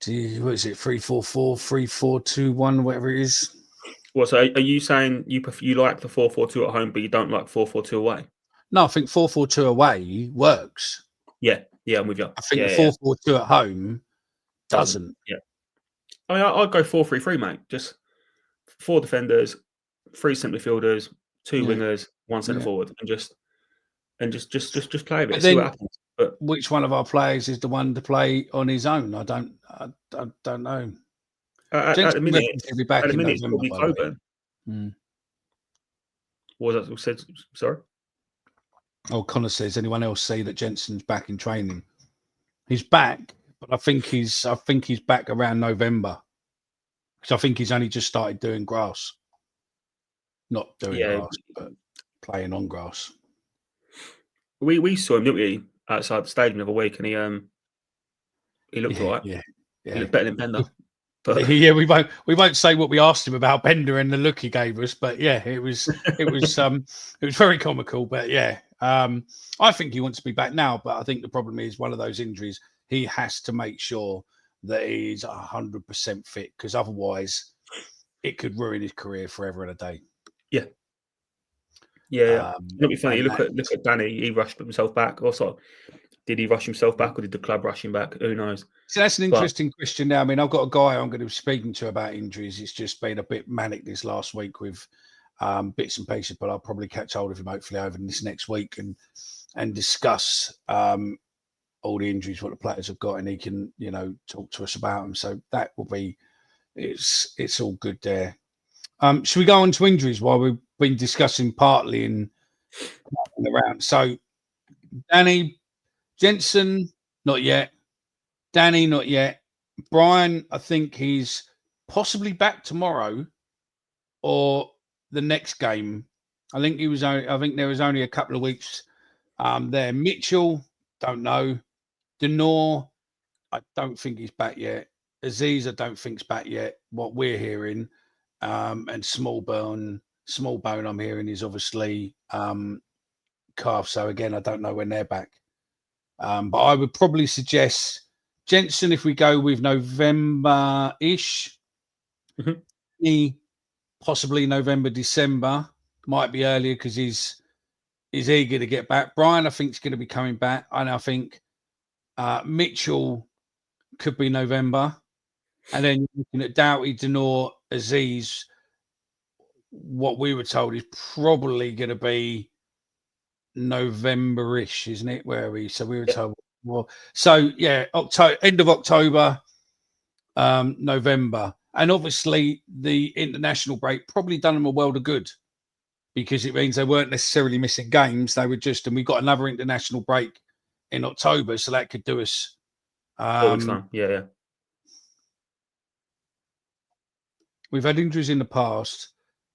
What is it? 3-4-4, 3-4-2-1, whatever it is. Well, so are you saying you like the 4-4-2 at home, but you don't like 4-4-2 away? No, I think 4-4-2 away works. Yeah, I'm with you. I think 4-4-2 at home doesn't. Yeah. I mean, I'd go 4-3-3, mate. Just 4 defenders, 3 centre fielders, 2 wingers, 1 centre forward, and just play a bit. See what happens. But which one of our players is the one to play on his own? I don't know. At the minute, he'll be back in it's November. probably Coburn. What was that said? Sorry. Oh, Connor says, anyone else see that Jensen's back in training? He's back, but I think he's back around November, because I think he's only just started doing grass. Not doing grass, but playing on grass. We saw him, didn't we, outside the stadium the other week, and he looked all right. Yeah. He looked better than Bender. But Yeah, we won't say what we asked him about Bender and the look he gave us, but yeah, it was very comical. But yeah, I think he wants to be back now. But I think the problem is one of those injuries. He has to make sure that he's 100% fit, because otherwise it could ruin his career forever and a day. Yeah. It'll be funny. Look at Danny. He rushed himself back. Also, did he rush himself back, or did the club rush him back? Who knows? So that's an interesting question now. I mean, I've got a guy I'm going to be speaking to about injuries. It's just been a bit manic this last week with bits and pieces, but I'll probably catch hold of him hopefully over this next week and discuss all the injuries, what the players have got, and he can, talk to us about them. So that will be, it's all good there. Should we go on to injuries while we've been discussing partly in the round? So Danny Jensen, not yet. Danny, not yet. Brian, I think he's possibly back tomorrow or the next game. I think there was only a couple of weeks there. Mitchell, don't know. Denor, I don't think he's back yet. Aziz, I don't think he's back yet. What we're hearing, and Smallbone, I'm hearing is obviously calf. So again, I don't know when they're back. But I would probably suggest Jensen, if we go with November-ish, possibly November, December, might be earlier because he's eager to get back. Brian, I think, is going to be coming back. And I think Mitchell could be November. And then you're looking at Doughty, Denor, Aziz. What we were told is probably going to be November-ish, isn't it? Where are we? So we were told. Well, so yeah, end of October, November, and obviously the international break probably done them a world of good, because it means they weren't necessarily missing games. They were just, and we got another international break in October, so that could do us. Yeah. We've had injuries in the past,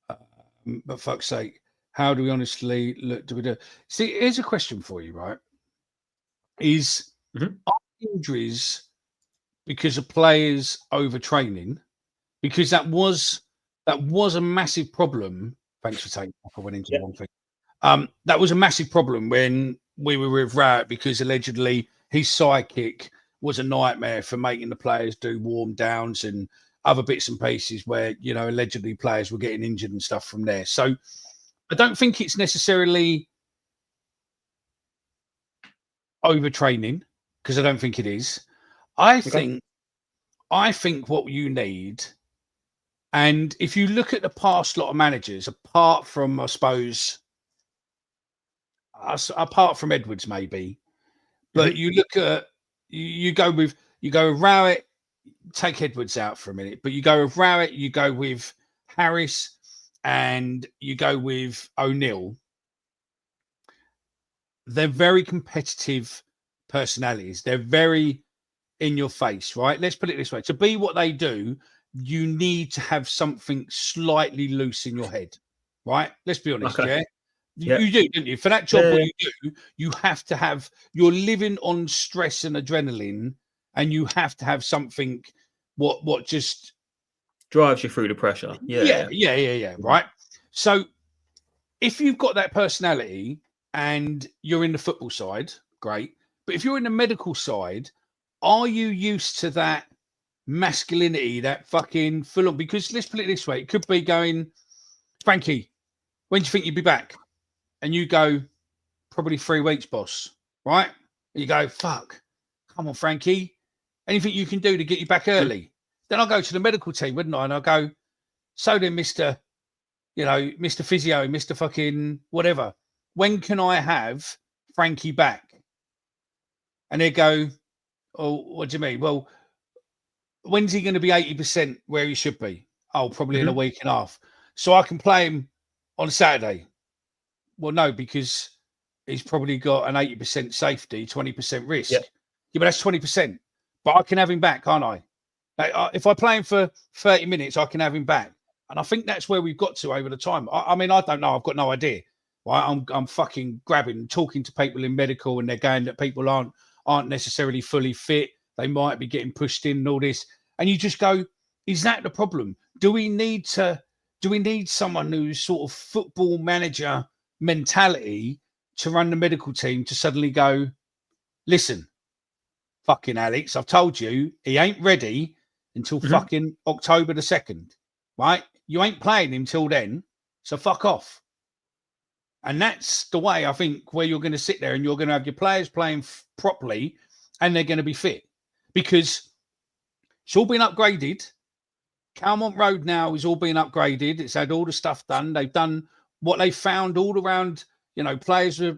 but fuck's sake, how do we honestly look? See, here's a question for you, right? Are injuries because of players overtraining? Because that was a massive problem. Thanks for taking off. I went into the wrong thing. That was a massive problem when we were with Rowett, because allegedly his sidekick was a nightmare for making the players do warm downs and other bits and pieces where, allegedly players were getting injured and stuff from there. So I don't think it's necessarily overtraining, because I don't think it is. I think what you need, and if you look at the past lot of managers, apart from, I suppose, apart from Edwards maybe, but you look at, you go with Rowett, take Edwards out for a minute, but you go with Rowett, you go with Harris, and you go with O'Neill. They're very competitive personalities. They're very in your face, right? Let's put it this way. To be what they do, you need to have something slightly loose in your head, right? Let's be honest, You do, don't you? For that job, what you do, you have to have, you're living on stress and adrenaline, and you have to have something what just drives you through the pressure. Yeah. Right. So if you've got that personality and you're in the football side, great. But if you're in the medical side, are you used to that masculinity, that fucking full on? Because let's put it this way, it could be going, Frankie, when do you think you'd be back? And you go, probably 3 weeks, boss. Right? And you go, fuck, come on, Frankie. Anything you can do to get you back early? Then I'll go to the medical team, wouldn't I? And I'll go, so then, Mr. Physio, Mr. fucking whatever, when can I have Frankie back? And they go, oh, what do you mean? Well, when's he going to be 80% where he should be? Oh, probably in a week and a half. So I can play him on Saturday. Well, no, because he's probably got an 80% safety, 20% risk. Yeah, but that's 20%. But I can have him back, can't I? If I play him for 30 minutes, I can have him back. And I think that's where we've got to over the time. I mean, I don't know. I've got no idea. right? I'm fucking grabbing, talking to people in medical, and they're going that people aren't necessarily fully fit. They might be getting pushed in and all this. And you just go, is that the problem? Do we need someone who's sort of football manager mentality to run the medical team to suddenly go, listen, fucking Alex, I've told you he ain't ready until fucking October the 2nd, right? You ain't playing him till then, so fuck off. And that's the way, I think, where you're going to sit there and you're going to have your players playing properly and they're going to be fit. Because it's all been upgraded. Calmont Road now is all being upgraded. It's had all the stuff done. They've done what they found all around, players were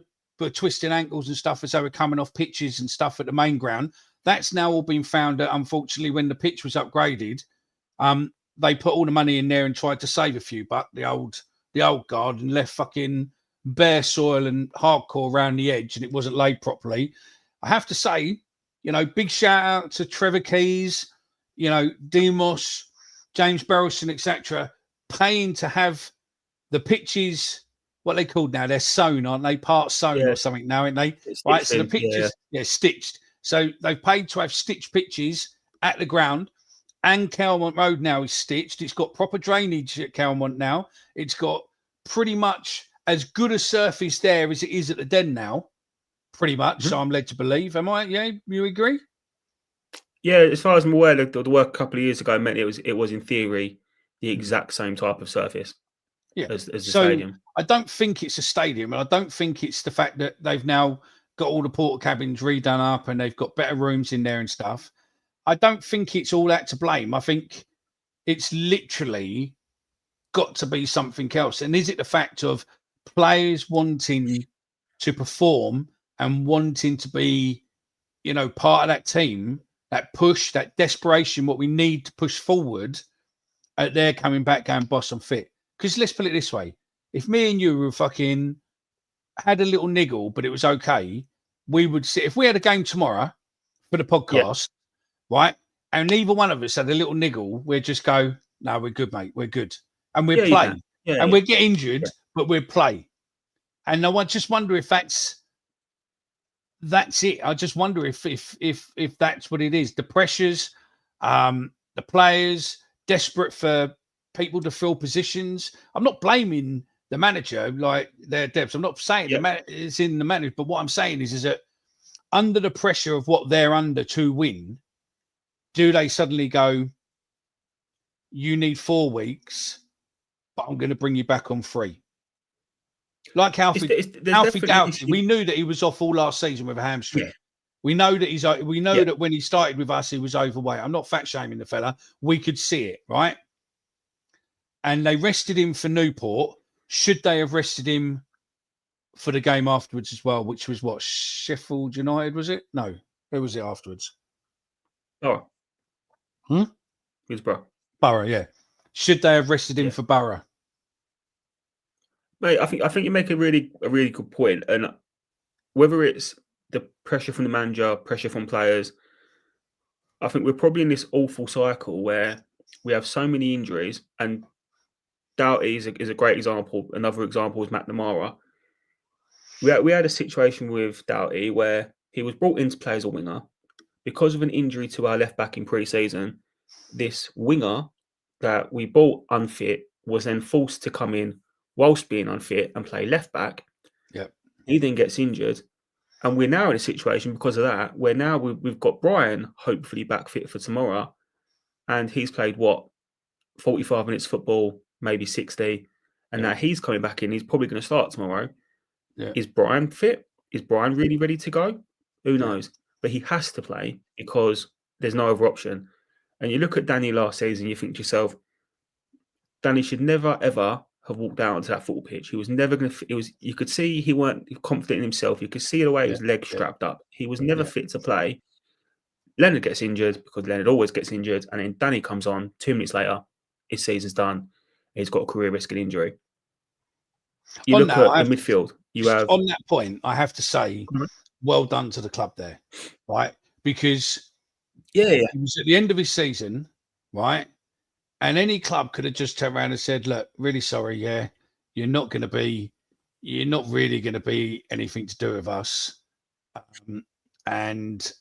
twisting ankles and stuff as they were coming off pitches and stuff at the main ground. That's now all been found that, unfortunately, when the pitch was upgraded, they put all the money in there and tried to save a few bucks, the old guard, and left fucking bare soil and hardcore around the edge, and it wasn't laid properly. I have to say, big shout out to Trevor Keys, Demos, James Berylson, etc., paying to have the pitches, what they called now, they're sewn, aren't they? Part sewn or something now, aren't they? Right, so the pitches, stitched. So they've paid to have stitched pitches at the ground, and Calmont Road now is stitched. It's got proper drainage at Calmont now. It's got pretty much as good a surface there as it is at the Den now, pretty much. So I'm led to believe. Am I? Yeah, you agree? Yeah, as far as I'm aware, the work a couple of years ago meant it was in theory the exact same type of surface as the stadium. I don't think it's a stadium, and I don't think it's the fact that they've now got all the porta cabins redone up and they've got better rooms in there and stuff. I don't think it's all that to blame. I think it's literally got to be something else. And is it the fact of players wanting to perform and wanting to be, part of that team, that push, that desperation, what we need to push forward, they're coming back going, boss, I'm fit. Because let's put it this way. If me and you were fucking had a little niggle, but it was okay, we would sit. If we had a game tomorrow for the podcast, right, and neither one of us had a little niggle, we'd just go, no, we're good, mate. We're good. And we'd play. We'd get injured, but we'd play. And I just wonder if that's it. I just wonder if that's what it is. The pressures, the players desperate for people to fill positions. I'm not blaming the manager, like their depths. I'm not saying it's in the manager, but what I'm saying is that under the pressure of what they're under to win, do they suddenly go, you need 4 weeks, but I'm going to bring you back on 3? Like Alfie Doughty, we knew that he was off all last season with a hamstring. Yeah. We know that we know that when he started with us, he was overweight. I'm not fat shaming the fella. We could see it, right? And they rested him for Newport. Should they have rested him for the game afterwards as well, which was what, Sheffield United, was it? No. Who was it afterwards? Oh. Who's Borough? Borough, yeah. Should they have rested him for Borough? Mate, I think you make a really good point. And whether it's the pressure from the manager, pressure from players, I think we're probably in this awful cycle where we have so many injuries, and Doughty is a great example. Another example is McNamara. We had a situation with Doughty where he was brought in to play as a winger. Because of an injury to our left back in pre-season, this winger that we bought unfit was then forced to come in whilst being unfit and play left back. Yep. He then gets injured. And we're now in a situation because of that, where now we've got Brian hopefully back fit for tomorrow. And he's played, 45 minutes football, maybe 60. And now he's coming back in. He's probably going to start tomorrow. Yeah. Is Brian fit? Is Brian really ready to go? Who knows? But he has to play because there's no other option. And you look at Danny last season, you think to yourself, Danny should never, ever have walked out onto that football pitch. He was never going to, you could see he weren't confident in himself. You could see the way his legs strapped up. He was never fit to play. Leonard gets injured because Leonard always gets injured. And then Danny comes on 2 minutes later, his season's done. He's got a career-risking injury. You look at the midfield. You have on that point, I have to say, well done to the club there, right? Because it was at the end of his season, right? And any club could have just turned around and said, look, really sorry, you're not going to be, you're not really going to be anything to do with us, and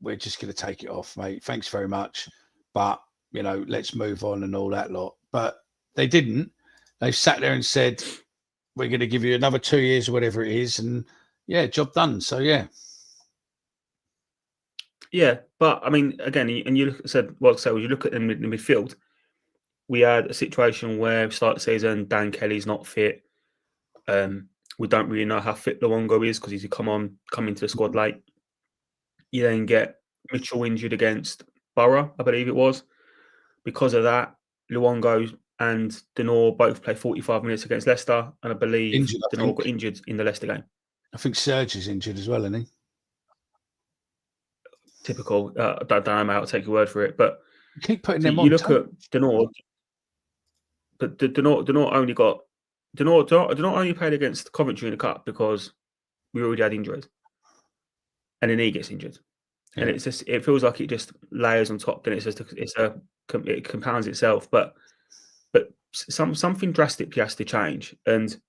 we're just going to take it off, mate. Thanks very much, but let's move on and all that lot. But they didn't. They sat there and said, we're going to give you another 2 years or whatever it is, and yeah, job done. So yeah. Yeah, but I mean, again, and you said, well, so you look at them in the midfield, we had a situation where start the season, Dan Kelly's not fit. We don't really know how fit Luongo is because he's come into the squad late. You then get Mitchell injured against Borough, I believe it was. Because of that, Luongo and Denor both played 45 minutes against Leicester, and I believe Denor got injured in the Leicester game. I think Serge is injured as well, isn't he? Typical. I don't know how to take your word for it, but you keep putting them on. You look at Denor, but Denor only played against Coventry in the cup because we already had injuries, and then he gets injured, and it's just it feels like it just layers on top. Then it compounds itself, but something drastically has to change. And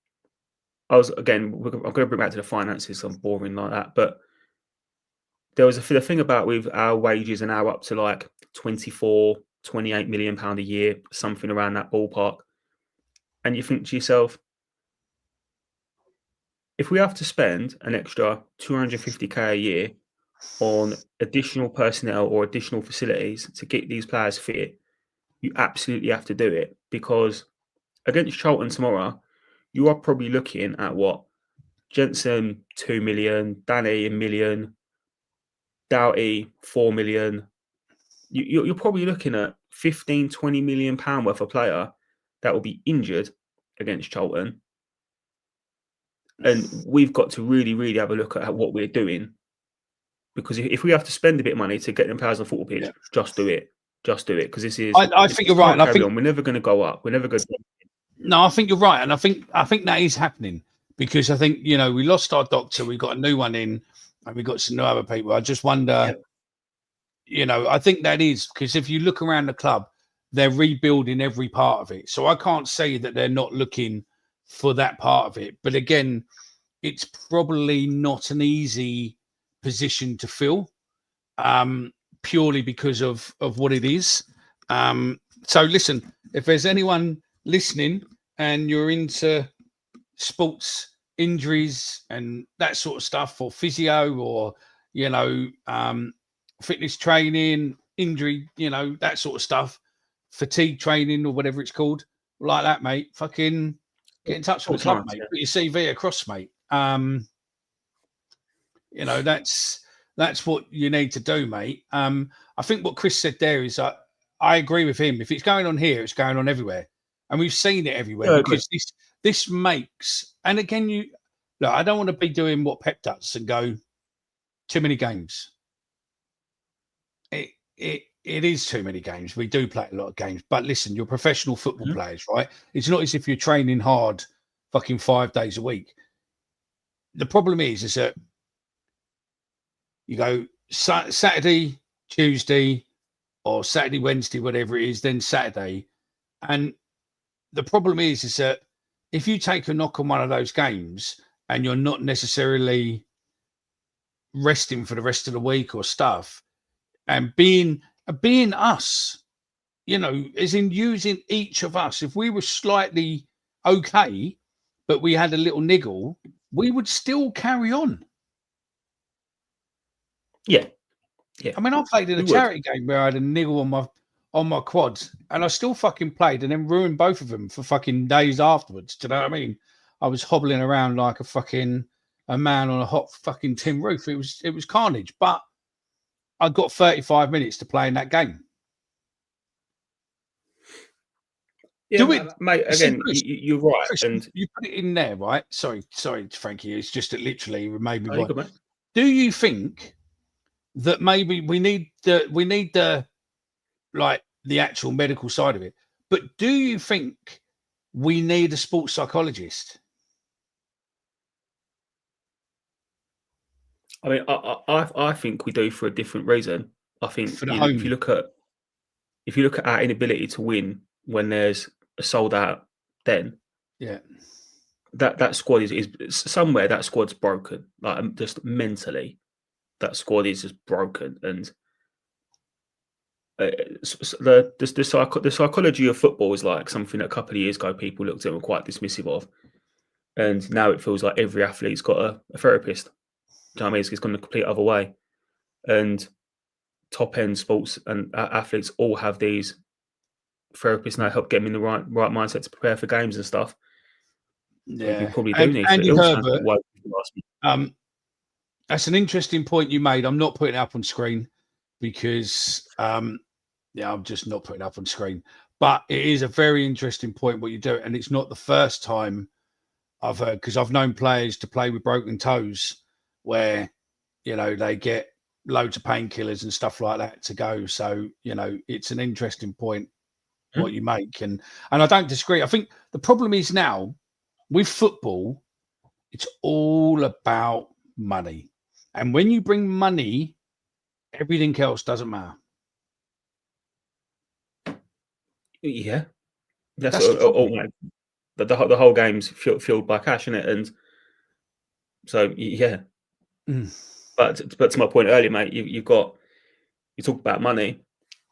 I'm going to bring back to the finances. I'm boring like that, but there was the thing about with our wages and our up to like 24, 28 million pound a year, something around that ballpark. And you think to yourself, if we have to spend an extra 250k a year on additional personnel or additional facilities to get these players fit, you absolutely have to do it, because against Charlton tomorrow, you are probably looking at what? Jensen, 2 million, Danny, 1 million, Doughty, 4 million. You're probably looking at 15, 20 million pound worth of player that will be injured against Charlton. And we've got to really, really have a look at what we're doing. Because if we have to spend a bit of money to get them players on the football pitch, just do it. Just do it. Because this is... I think you're right. We're never going to go up. We're never going to... No, I think you're right. And I think that is happening. Because I think, we lost our doctor. We got a new one in. And we got some new other people. I just wonder... I think that is, because if you look around the club, they're rebuilding every part of it. So I can't say that they're not looking for that part of it. But again, it's probably not an easy position to fill, purely because of what it is. So listen, if there's anyone listening and you're into sports injuries and that sort of stuff, or physio, or, fitness training, injury, that sort of stuff, fatigue training or whatever it's called, like that, mate, fucking get in touch with the club, mate. Put your CV across, mate. That's what you need to do, mate. I think what Chris said there is I agree with him. If it's going on here, it's going on everywhere. And we've seen it everywhere, because this makes, and again, I don't want to be doing what Pep does and go too many games. It is too many games. We do play a lot of games, but listen, you're professional football players, right? It's not as if you're training hard fucking 5 days a week. The problem is that you go Saturday, Tuesday, or Saturday, Wednesday, whatever it is, then Saturday. And the problem is that if you take a knock on one of those games and you're not necessarily resting for the rest of the week or stuff, and being us, as in using each of us, if we were slightly okay, but we had a little niggle, we would still carry on. Yeah. I mean, I played in a charity game where I had a niggle on my quads, and I still fucking played, and then ruined both of them for fucking days afterwards. Do you know what I mean? I was hobbling around like a man on a hot fucking tin roof. It was carnage, but I got 35 minutes to play in that game. Yeah, mate. Again, you're right, Chris, and you put it in there, right? Sorry, Frankie. It's just that literally made me. Good, mate. Do you think that maybe we need the like the actual medical side of it, but do you think we need a sports psychologist? I mean, I think we do for a different reason. I think if you look at our inability to win when there's a sold out, then that squad is somewhere that squad's broken. Like just mentally, that squad is just broken, and the psychology of football is like something that a couple of years ago people looked at and were quite dismissive of, and now it feels like every athlete's got a therapist. Do you know what I mean? It's gone the complete other way, and top end sports and athletes all have these therapists now help get them in the right mindset to prepare for games and stuff. Yeah, we probably do need Andy to. Herbert, that's an interesting point you made. I'm not putting it up on screen because, I'm just not putting it up on screen. But it is a very interesting point what you do, and it's not the first time I've heard, because I've known players to play with broken toes where, they get loads of painkillers and stuff like that to go. So, it's an interesting point what you make, and I don't disagree. I think the problem is now with football, it's all about money. And when you bring money, everything else doesn't matter. Yeah, that's the whole game's fueled by cash, isn't it? And so, yeah. But to my point earlier, mate, you talk about money.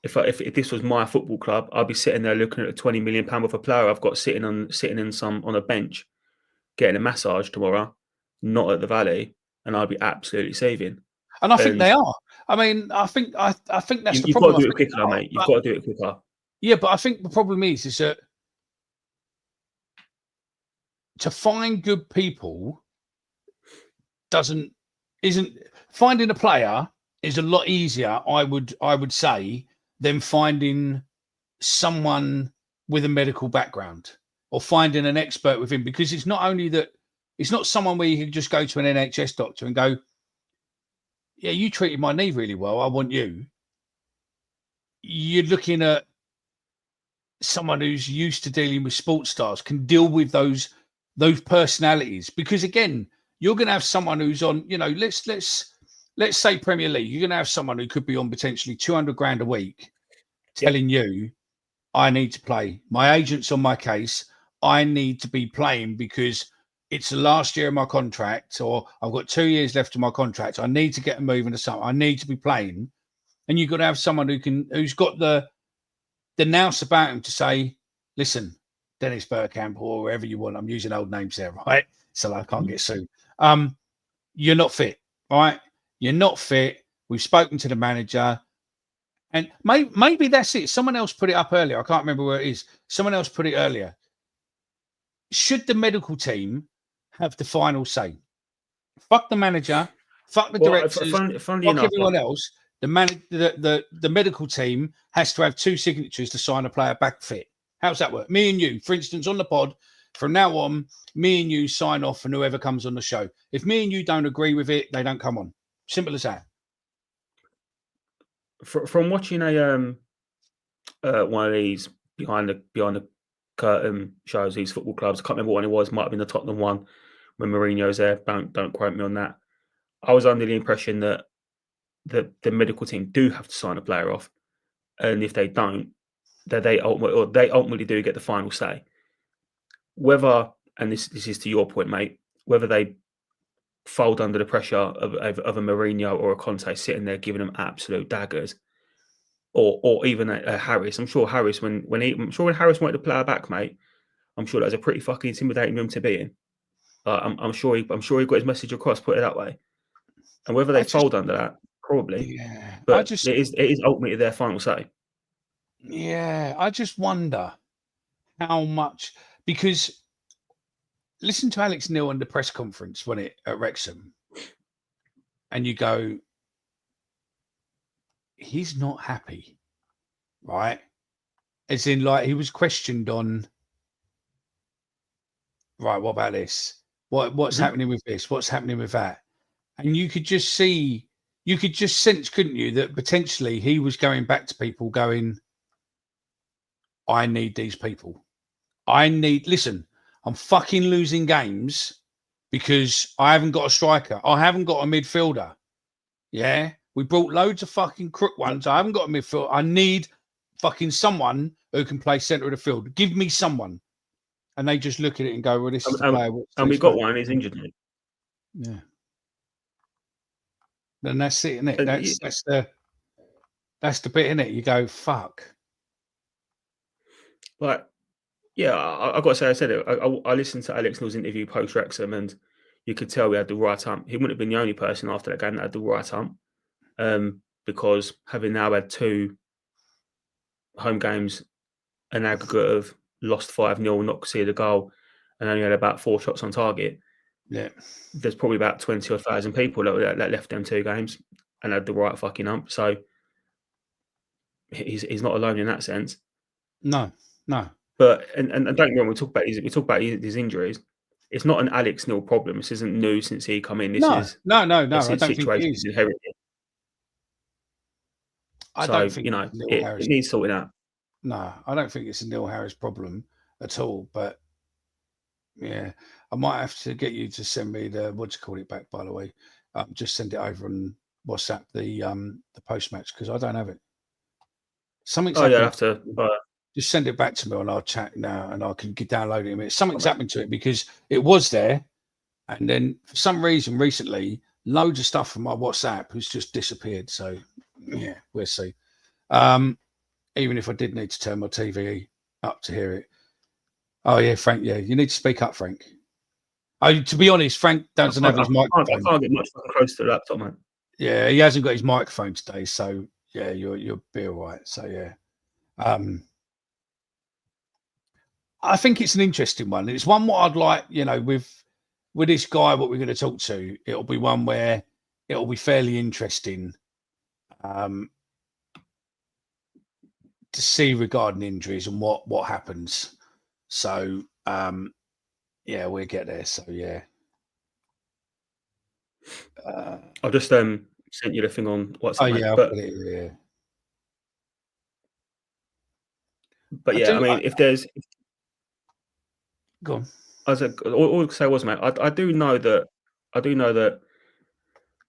If this was my football club, I'd be sitting there looking at a £20 million worth of player I've got sitting on a bench, getting a massage tomorrow, not at the Valley, and I'd be absolutely saving. And I think they are. I mean, I think that's the problem. You've got to do it quicker, though, mate. You've got to do it quicker. Yeah, but I think the problem is that to find good people isn't finding a player is a lot easier, I would say, than finding someone with a medical background or finding an expert within, because it's not only that, it's not someone where you can just go to an NHS doctor and go, yeah, you treated my knee really well, I want you. You're looking at someone who's used to dealing with sports stars, can deal with those personalities, because again, you're going to have someone who's on, let's say Premier League, you're going to have someone who could be on potentially 200 grand a week telling you, I need to play. My agent's on my case. I need to be playing because it's the last year of my contract, or I've got 2 years left of my contract. I need to get a move into something. I need to be playing. And you've got to have someone who's got the nous about him to say, listen, Dennis Bergkamp or wherever you want. I'm using old names there, right? So I can't get sued. You're not fit, right? You're not fit. We've spoken to the manager. And maybe that's it. Someone else put it up earlier. I can't remember where it is. Someone else put it earlier. Should the medical team have the final say? Fuck the manager. Fuck the directors. Fuck everyone else. The medical team has to have 2 signatures to sign a player back fit. How's that work? Me and you, for instance, on the pod, from now on, me and you sign off on whoever comes on the show. If me and you don't agree with it, they don't come on. Simple as that. From watching one of these behind the curtain shows, these football clubs, I can't remember what one it was. Might have been the Tottenham one when Mourinho's there. Don't quote me on that. I was under the impression that the medical team do have to sign a player off, and if they don't, that they ultimately do get the final say. Whether, and this is to your point, mate, whether they fold under the pressure of a Mourinho or a Conte sitting there giving them absolute daggers, or even a Harris. I'm sure Harris, when Harris wanted to play back, mate, I'm sure that was a pretty fucking intimidating room to be in. I'm sure he got his message across. Put it that way. And whether they fold under that, probably. Yeah, but it is ultimately their final say. Yeah, I just wonder how much, because listen to Alex Neil on the press conference at Wrexham, and you go, he's not happy, right? As in, like, he was questioned on, right, what about this? What's happening with this? What's happening with that? And you could just sense, couldn't you, that potentially he was going back to people going, I need these people. Listen, I'm fucking losing games because I haven't got a striker. I haven't got a midfielder. Yeah. We brought loads of fucking crook ones. I haven't got a midfielder. I need fucking someone who can play centre of the field. Give me someone. and they just look at it and go, "Well, this is the And- player." And we got one, and he's injured. Mate. Yeah. Then that's it, isn't it? That's the bit, isn't it? You go, "Fuck." Like, yeah, I got to say, I said it. I listened to Alex Neil's interview post Wrexham, and you could tell we had the right hump. He wouldn't have been the only person after that game that had the right hump, because having now had 2 home games, an aggregate of lost 5-0, not conceded a goal, and only had about 4 shots on target. Yeah. There's probably about 20,000 people that left them 2 games and had the right fucking hump. So he's not alone in that sense. No. But and don't get me wrong, we talk about his injuries. It's not an Alex Neil problem. This isn't new since he come in. This is no. I don't this think it situation is. is inherited. I don't think it needs sorting out. No, I don't think it's a Neil Harris problem at all. But yeah, I might have to get you to send me the back. By the way, just send it over on WhatsApp the post match, because I don't have it. Something's happened. I have to. Just send it back to me on our chat now, and I can download it. Something's happened to it, because it was there, and then for some reason recently, loads of stuff from my WhatsApp has just disappeared. So yeah, we'll see. Even if I did need to turn my TV up to hear it. Oh yeah, Frank. Yeah, you need to speak up, Frank. To be honest, Frank doesn't have his microphone. I can't get much close to the laptop, mate. Yeah, he hasn't got his microphone today, so yeah, you'll be all right. So yeah. I think it's an interesting one. It's one what I'd like, with this guy, what we're going to talk to, it'll be one where it'll be fairly interesting to see regarding injuries and what happens. So, yeah, we'll get there. So, yeah. I just sent you the thing on WhatsApp. Oh, yeah, I'll put it here. But yeah, I mean, if there's... Go on. All I could say was, mate, I do know that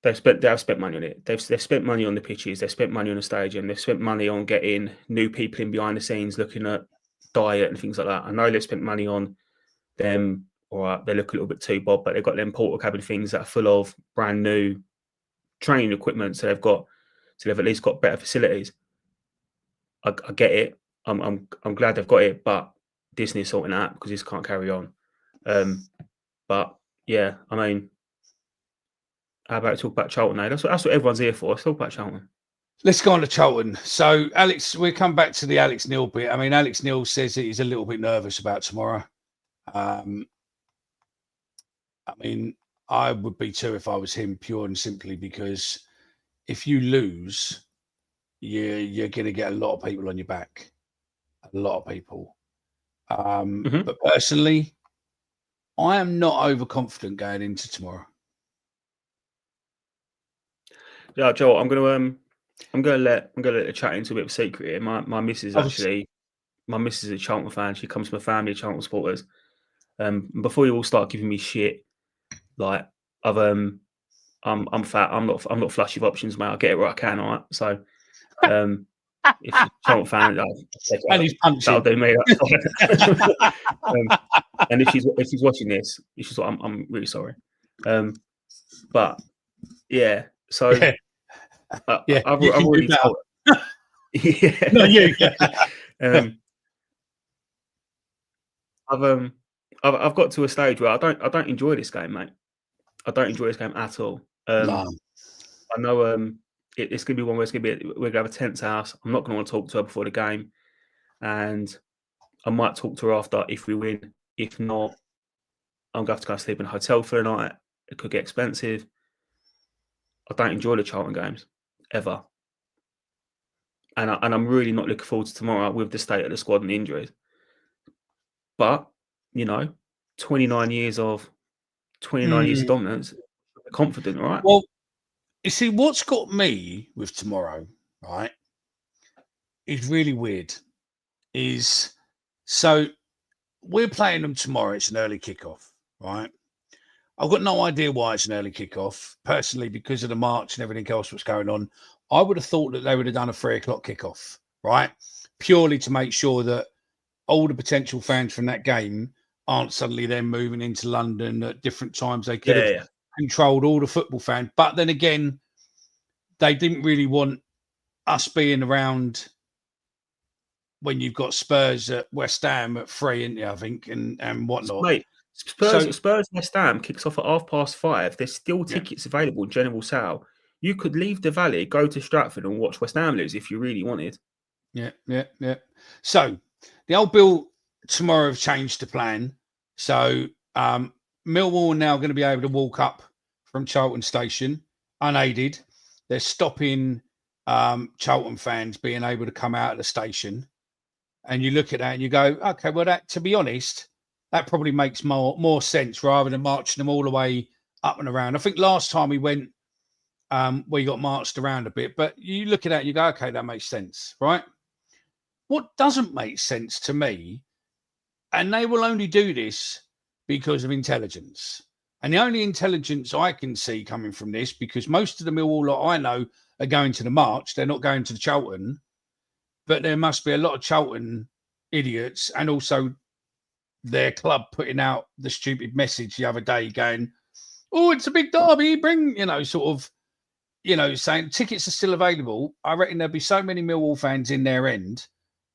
they have spent money on it. They've spent money on the pitches. They've spent money on the stadium. They've spent money on getting new people in behind the scenes, looking at diet and things like that. I know they've spent money on them. All right, they look a little bit too bob, but they've got them portal cabin things that are full of brand new training equipment. So they've at least got better facilities. I get it. I'm glad they've got it, but Disney's sorting that out because this can't carry on. But yeah, I mean, how about talk about Charlton now? That's what everyone's here for. Let's talk about Charlton. Let's go on to Charlton. So, Alex, we'll come back to the Alex Neil bit. I mean, Alex Neil says that he's a little bit nervous about tomorrow. I mean, I would be too if I was him, pure and simply because if you lose, you're going to get a lot of people on your back. A lot of people. But personally, I am not overconfident going into tomorrow. Yeah, Joel, I'm gonna let the chat into a bit of a secret here. My missus actually, my missus is a Charlton fan. She comes from a family of Charlton supporters. Before you all start giving me shit, like I'm fat. I'm not flush with options, mate. I'll get it where I can, all right? So if you're a Charlton fan, and he's punching. That'll do me. And if she's watching this, she's like, I'm really sorry. But yeah, so yeah. I've already told. Yeah, no, you. I've got to a stage where I don't enjoy this game, mate. I don't enjoy this game at all. No. I know it's gonna be one where we're gonna have a tense house. I'm not gonna want to talk to her before the game, and I might talk to her after if we win. If not, I'm gonna have to go sleep in a hotel for the night. It could get expensive. I don't enjoy the Charlton games ever, and I'm really not looking forward to tomorrow with the state of the squad and the injuries. But 29 years of dominance, confident, right? Well, you see, what's got me with tomorrow, right, is really weird. So we're playing them tomorrow. It's an early kickoff, right? I've got no idea why it's an early kickoff. Personally, because of the march and everything else that's going on, I would have thought that they would have done a 3 o'clock kickoff, right? Purely to make sure that all the potential fans from that game aren't suddenly then moving into London at different times. They could have Yeah. controlled all the football fans. But then again, they didn't really want us being around when you've got Spurs at West Ham at 3, isn't you, I think, and whatnot. Mate, Spurs West Ham kicks off at 5:30. There's still tickets available in general sale. You could leave the Valley, go to Stratford and watch West Ham lose if you really wanted. Yeah. So the old bill tomorrow have changed the plan. So Millwall are now going to be able to walk up from Charlton Station unaided. They're stopping Charlton fans being able to come out of the station. And you look at that and you go, okay, well, that, to be honest, that probably makes more sense rather than marching them all the way up and around. I think last time we went, we got marched around a bit, but you look at that and you go, okay, that makes sense, right? What doesn't make sense to me, and they will only do this because of intelligence. And the only intelligence I can see coming from this, because most of the Millwall lot I know are going to the march, they're not going to the Charlton, but there must be a lot of Charlton idiots and also their club putting out the stupid message the other day going, oh, it's a big derby, bring, sort of, saying tickets are still available. I reckon there'll be so many Millwall fans in their end,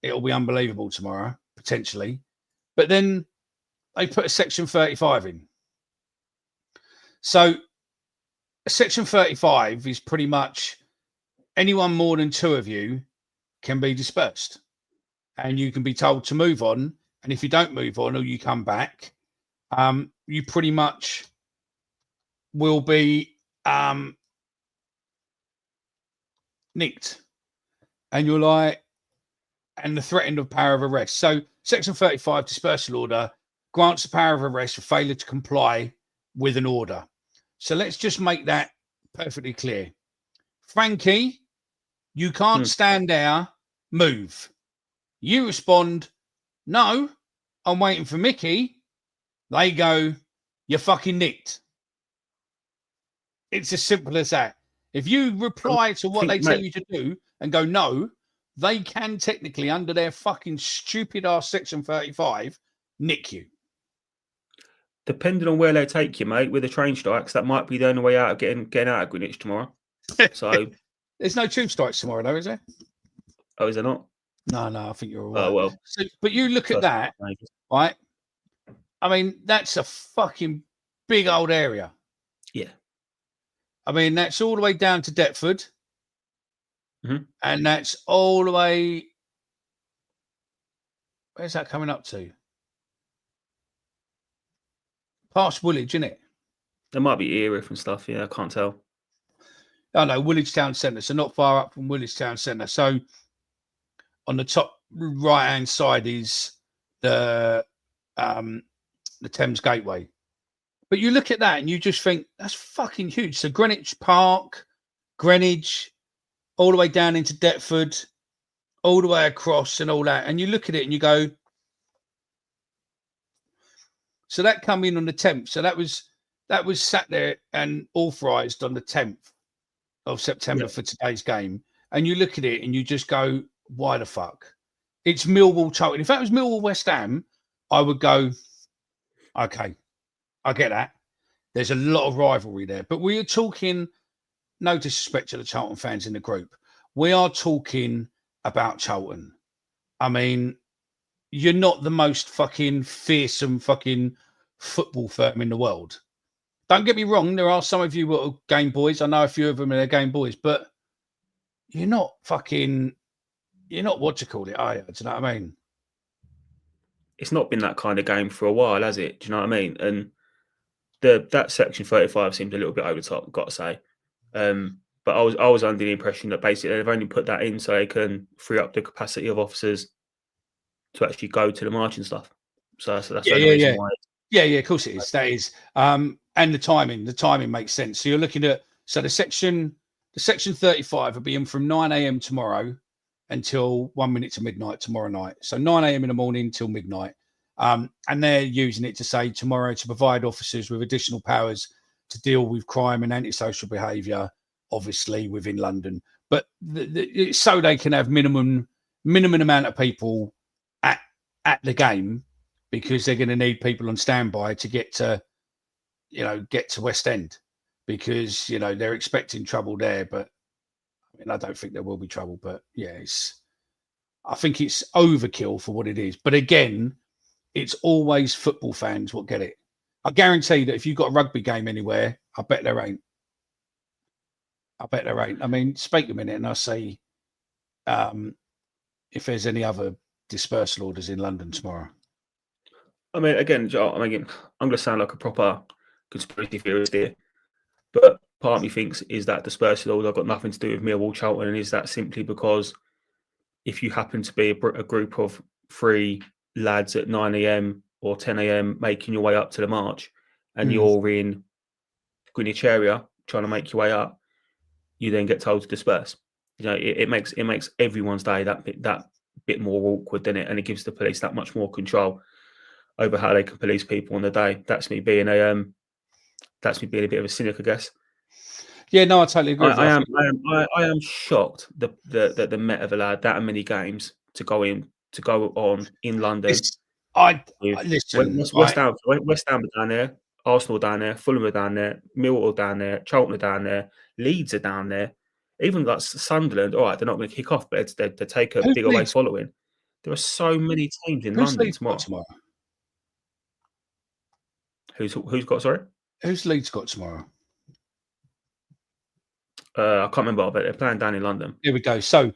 it'll be unbelievable tomorrow, potentially. But then they put a Section 35 in. So Section 35 is pretty much anyone more than 2 of you can be dispersed. And you can be told to move on. And if you don't move on or you come back, you pretty much will be nicked. And you're like, and the threatened of power of arrest. So Section 35 dispersal order grants the power of arrest for failure to comply with an order. So let's just make that perfectly clear. Frankie, you can't stand there, move. You respond, no, I'm waiting for Mickey. They go, you're fucking nicked. It's as simple as that. If you reply to what they tell you to do and go, no, they can technically, under their fucking stupid ass Section 35, nick you. Depending on where they take you, mate, with the train strikes, that might be the only way out of getting out of Greenwich tomorrow. So there's no tube strikes tomorrow, though, is there? Oh, is there not? No, I think you're all right. Oh, well. So, but you look at that, right? I mean, that's a fucking big old area. Yeah. I mean, that's all the way down to Deptford. Mm-hmm. And that's all the way. Where's that coming up to? Past Woolwich, isn't it? There might be Erith and stuff. Yeah, I can't tell. Oh, no, Woolwich Town Centre. So not far up from Woolwich Town Centre. So on the top right-hand side is the Thames Gateway. But you look at that and you just think, that's fucking huge. So Greenwich Park, Greenwich, all the way down into Deptford, all the way across and all that. And you look at it and you go, so that come in on the 10th. So that was sat there and authorised on the 10th of September for today's game. And you look at it and you just go, why the fuck? It's Millwall Charlton. If that was Millwall West Ham, I would go, okay, I get that. There's a lot of rivalry there. But we are talking, no disrespect to the Charlton fans in the group, we are talking about Charlton. I mean, you're not the most fucking fearsome fucking football firm in the world. Don't get me wrong, there are some of you who are Game Boys. I know a few of them are Game Boys, but you're not what you call it, are you? Do you know what I mean? It's not been that kind of game for a while, has it? Do you know what I mean? And that Section 35 seemed a little bit over the top, I've got to say. But I was under the impression that basically they've only put that in so they can free up the capacity of officers to actually go to the march and stuff. So that's the only reason why. Yeah, of course it is. That is. And the timing makes sense. So you're looking at, the section 35 will be in from 9 a.m. tomorrow until 1 minute to midnight tomorrow night. So 9 a.m. in the morning till midnight. And they're using it to say tomorrow to provide officers with additional powers to deal with crime and antisocial behaviour, obviously within London. But so they can have minimum amount of people at the game because they're going to need people on standby to get to West End, because they're expecting trouble there. But I mean, I don't think there will be trouble. But yeah, I think it's overkill for what it is. But again, it's always football fans what get it. I guarantee that if you've got a rugby game anywhere, I bet there ain't. I mean, speak a minute and I'll say if there's any other dispersal orders in London tomorrow. I mean, again, I'm going to sound like a proper conspiracy theorist here, but part of me thinks is that dispersal order got nothing to do with Millwall, Charlton, and is that simply because if you happen to be a group of 3 lads at 9 a.m. or 10 a.m. making your way up to the march, and you're in Greenwich area trying to make your way up, you then get told to disperse. It makes everyone's day that bit more awkward, doesn't it? And it gives the police that much more control over how they can police people on the day. That's me being a bit of a cynic, I guess. Yeah, no, I totally agree. I am shocked that the Met have allowed that many games to go on in London. West Ham are down there, Arsenal down there, Fulham are down there, Millwall down there, Charlton are down there, Leeds are down there. Even like Sunderland, all right, they're not going to kick off, but they take a big away following. There are so many teams in London tomorrow. Who's got? Sorry, who's Leeds got tomorrow? I can't remember, but they're playing down in London. Here we go. So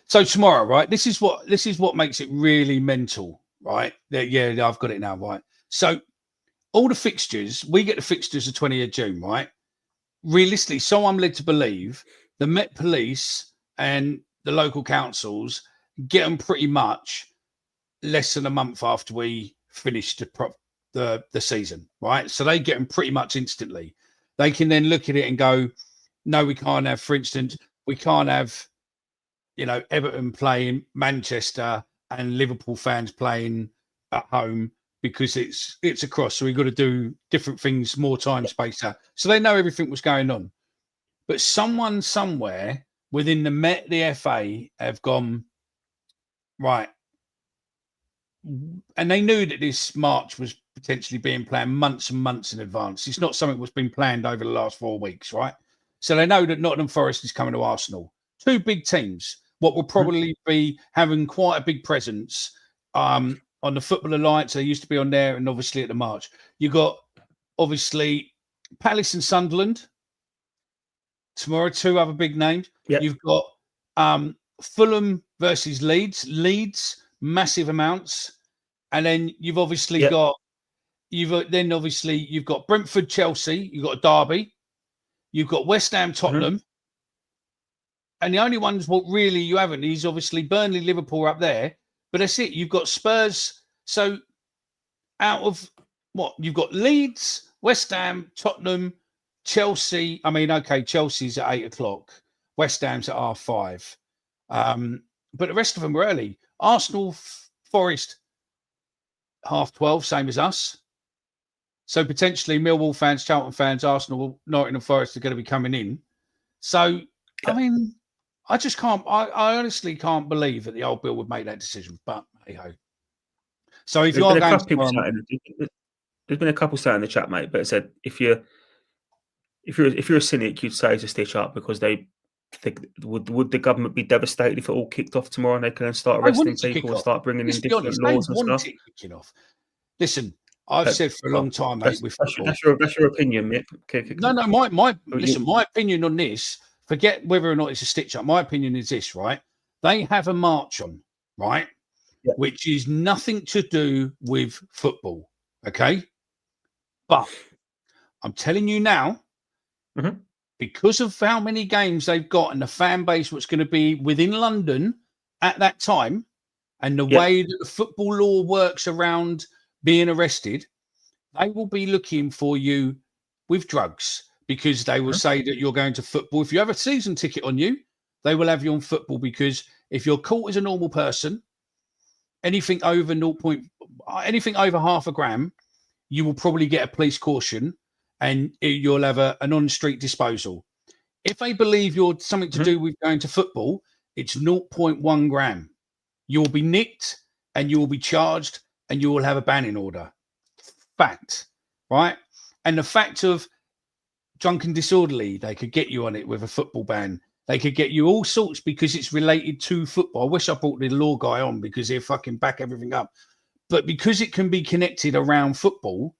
tomorrow, right? This is what makes it really mental, right? Yeah, I've got it now, right? So all the fixtures, we get the fixtures the 20th of June, right? Realistically, so I'm led to believe the Met Police and the local councils get them pretty much less than a month after we finish the season, right? So they get them pretty much instantly. They can then look at it and go, no, we can't have, for instance, we can't have, Everton playing Manchester and Liverpool fans playing at home because it's across. So we've got to do different things, more time spaced out. So they know everything was going on. But someone somewhere within the Met, the FA have gone, right. And they knew that this march was potentially being planned months and months in advance. It's not something that's been planned over the last 4 weeks, right? So they know that Nottingham Forest is coming to Arsenal. 2 big teams, what will probably be having quite a big presence on the Football Alliance. They used to be on there, and obviously at the march. You got, obviously, Palace and Sunderland. Tomorrow, 2 other big names. Yep. You've got Fulham versus Leeds. Leeds, massive amounts. And then you've obviously got Brentford, Chelsea. You've got a derby. You've got West Ham, Tottenham. And the only ones what really you haven't is obviously Burnley, Liverpool are up there. But that's it. You've got Spurs. So out of what? You've got Leeds, West Ham, Tottenham, Chelsea. I mean, okay, Chelsea's at 8:00. West Ham's at 5:30. But the rest of them were early. Arsenal, Forest, 12:30, same as us. So potentially Millwall fans, Charlton fans, Arsenal, Nottingham Forest are going to be coming in. So, I mean, I just can't, I honestly can't believe that the old Bill would make that decision, but hey-ho. So if you're going to... There's been a couple saying in the chat, mate, but it said if you're a cynic, you'd say to stitch up because would the government be devastated if it all kicked off tomorrow and they can then start arresting people and start bringing in different laws and stuff? Listen, I've said for a long time, mate. That's your opinion, mate. No. My opinion on this. Forget whether or not it's a stitch up. My opinion is this, right? They have a march on, right, which is nothing to do with football, okay? But I'm telling you now, because of how many games they've got and the fan base what's going to be within London at that time, and the way that the football law works around being arrested, they will be looking for you with drugs because they will say that you're going to football. If you have a season ticket on you, they will have you on football because if you're caught as a normal person, anything over half a gram, you will probably get a police caution and you'll have an on-street disposal. If they believe you're something to do with going to football, it's 0.1 gram. You will be nicked and you will be charged and you will have a banning order. Fact, right? And the fact of drunken disorderly, they could get you on it with a football ban. They could get you all sorts because it's related to football. I wish I brought the law guy on because he'll fucking back everything up. But because it can be connected around football,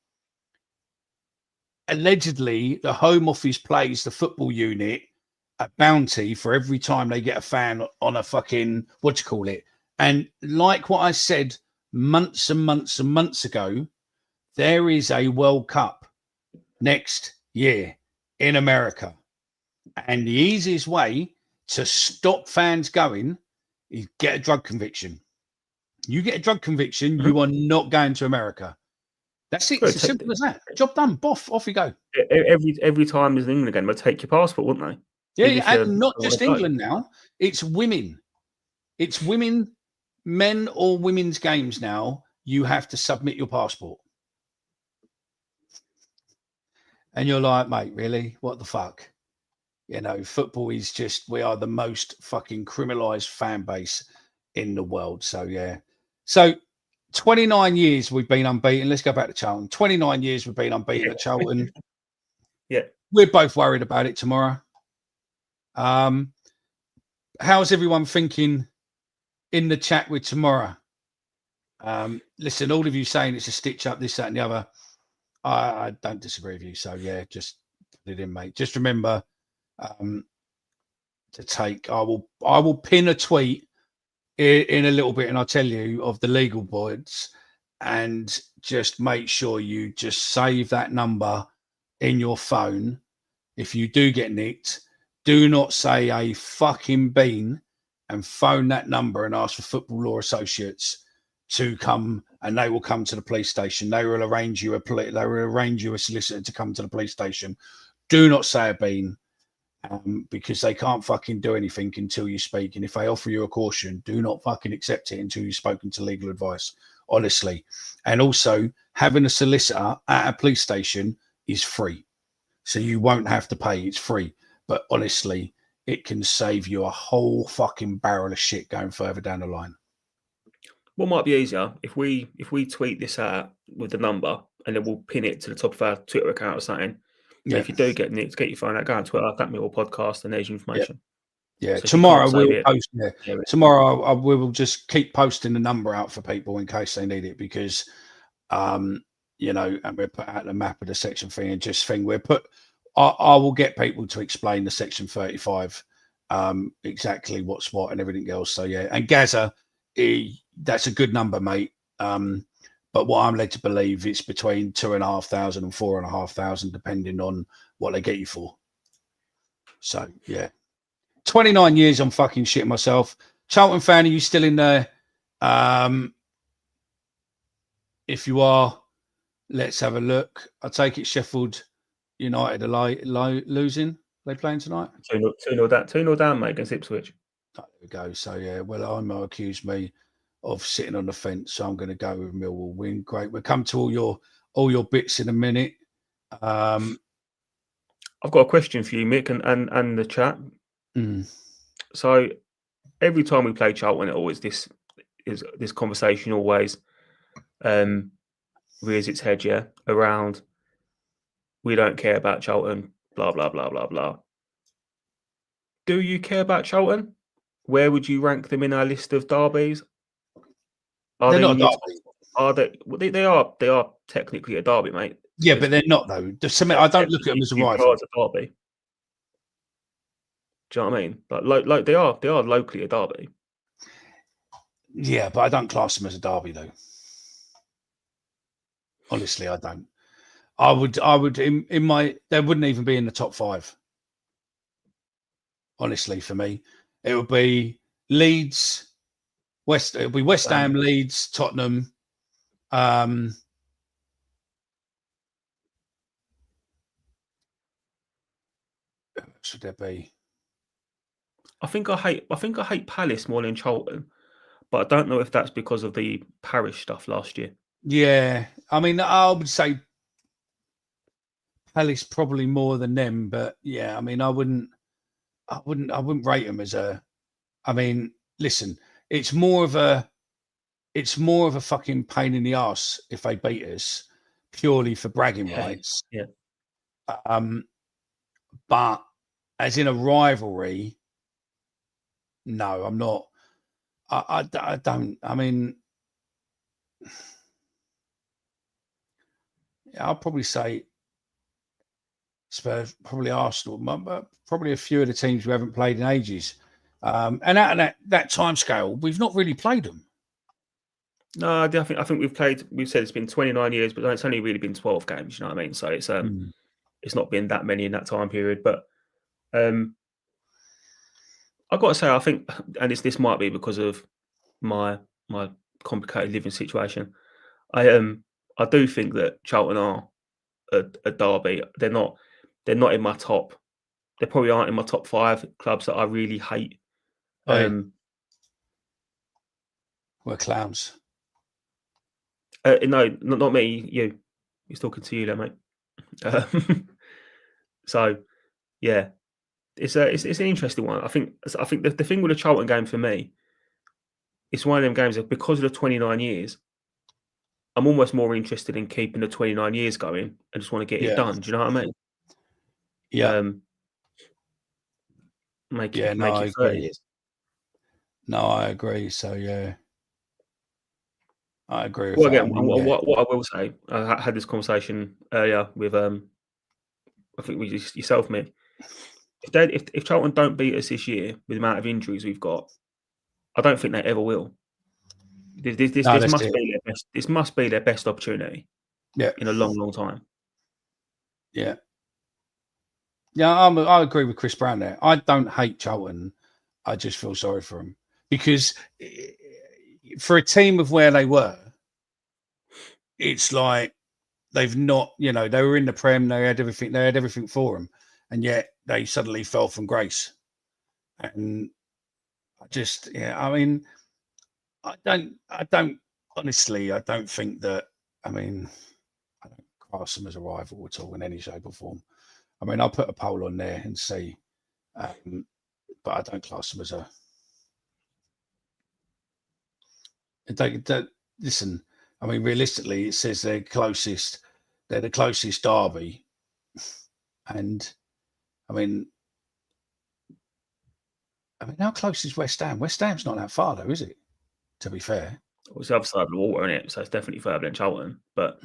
allegedly the Home Office pays the football unit a bounty for every time they get a fan on a fucking, what do you call it? And like what I said months and months and months ago, there is a World Cup next year in America. And the easiest way to stop fans going is get a drug conviction. You get a drug conviction, you are not going to America. That's it. It's as simple as that. Job done. Boff. Off you go. Every time there's an England game, they'll take your passport, wouldn't they? Yeah, and not just England now. It's women. It's women, men or women's games now. You have to submit your passport. And you're like, mate, really? What the fuck? You know, football is just, we are the most fucking criminalized fan base in the world. So, yeah. So, 29 years we've been unbeaten. Let's go back to Charlton. 29 years we've been unbeaten at Charlton. Yeah. We're both worried about it tomorrow. How's everyone thinking in the chat with tomorrow? Listen, all of you saying it's a stitch up, this, that, and the other. I don't disagree with you. So, yeah, just put it in, mate. Just remember to take, I will pin a tweet in a little bit, and I'll tell you of the legal boards, and just make sure you just save that number in your phone. If you do get nicked, do not say a fucking bean and phone that number and ask for Football Law Associates to come, and they will come to the police station. They will arrange you a solicitor to come to the police station. Do not say a bean. Because they can't fucking do anything until you speak. And if they offer you a caution, do not fucking accept it until you've spoken to legal advice, honestly. And also, having a solicitor at a police station is free. So you won't have to pay. It's free. But honestly, it can save you a whole fucking barrel of shit going further down the line. What might be easier if we tweet this out with the number, and then we'll pin it to the top of our Twitter account or something. Yeah. If you do get nicked, get your phone out, go on Twitter, that Millwall podcast, and there's your information. Yeah. So tomorrow we'll post. Yeah. Tomorrow we will just keep posting the number out for people in case they need it, because, you know, and we'll put out the map of the section thing and just thing. I will get people to explain the section 35, exactly what's what and everything else. So yeah, and Gaza, that's a good number, mate. But what I'm led to believe, it's between 2,500 and 4,500, depending on what they get you for. So, yeah. 29 years, I'm fucking shitting myself. Charlton fan, are you still in there? If you are, let's have a look. I take it Sheffield United are losing. Are they playing tonight? 2-0 down, mate, against Ipswich. Oh, there we go. So, yeah, well, I might accuse me of sitting on the fence, so I'm going to go with Millwall win. Great. We'll come to all your bits in a minute. I've got a question for you, Mick, and the chat. So every time we play Charlton, it always this conversation always rears its head, yeah, around we don't care about Charlton, blah blah blah blah blah. Do you care about Charlton? Where would you rank them in our list of derbies? They're not a derby. They are technically a derby, mate. Yeah, but they're not though. I don't look at them as a rival. As a derby. Do you know what I mean? Like they are locally a derby. Yeah, but I don't class them as a derby though. Honestly, I don't. I would in my, they wouldn't even be in the top 5. Honestly, for me, it would be Leeds. It'll be West Ham, Leeds, Tottenham. Should there be? I think I hate Palace more than Charlton, but I don't know if that's because of the parish stuff last year. Yeah, I mean, I would say Palace probably more than them, but yeah, I mean, I wouldn't rate them as a. I mean, listen. It's more of a it's more of a fucking pain in the ass if they beat us purely for bragging rights. Yeah. But as in a rivalry, no, I'm not. I don't. I mean, I'll probably say Spurs, probably Arsenal, but probably a few of the teams we haven't played in ages. And out of that time scale, we've not really played them. No, I think we've played. We've said it's been 29 years, but it's only really been 12 games. You know what I mean? So it's not been that many in that time period. But I've got to say, I think, and this might be because of my complicated living situation. I do think that Charlton are a derby. They're not in my top. They probably aren't in my top 5 clubs that I really hate. We're clowns. No, not me. You. He's talking to you, there, mate. So, yeah, it's an interesting one. I think the thing with the Charlton game for me, it's one of them games that because of the 29 years, I'm almost more interested in keeping the 29 years going. I just want to get it done. Do you know what I mean? Yeah. Make it 30 years. No, I agree. So yeah, I agree with well, that. again, what I will say, I had this conversation earlier with I think we just yourself, me. If Charlton don't beat us this year with the amount of injuries we've got, I don't think they ever will. This must be their best opportunity. Yeah, in a long time. Yeah. I agree with Chris Brown there. I don't hate Charlton. I just feel sorry for them because for a team of where they were, it's like they've not, they were in the Prem, they had everything for them, and yet they suddenly fell from grace. And I don't honestly, I don't think that, I don't class them as a rival at all in any shape or form. I mean, I'll put a poll on there and see, but I don't class them as a. Listen, I mean, realistically, it says they're the closest derby, and I mean, how close is West Ham? West Ham's not that far, though, is it? To be fair, it's the other side of the water, isn't it? So it's definitely further than Charlton, but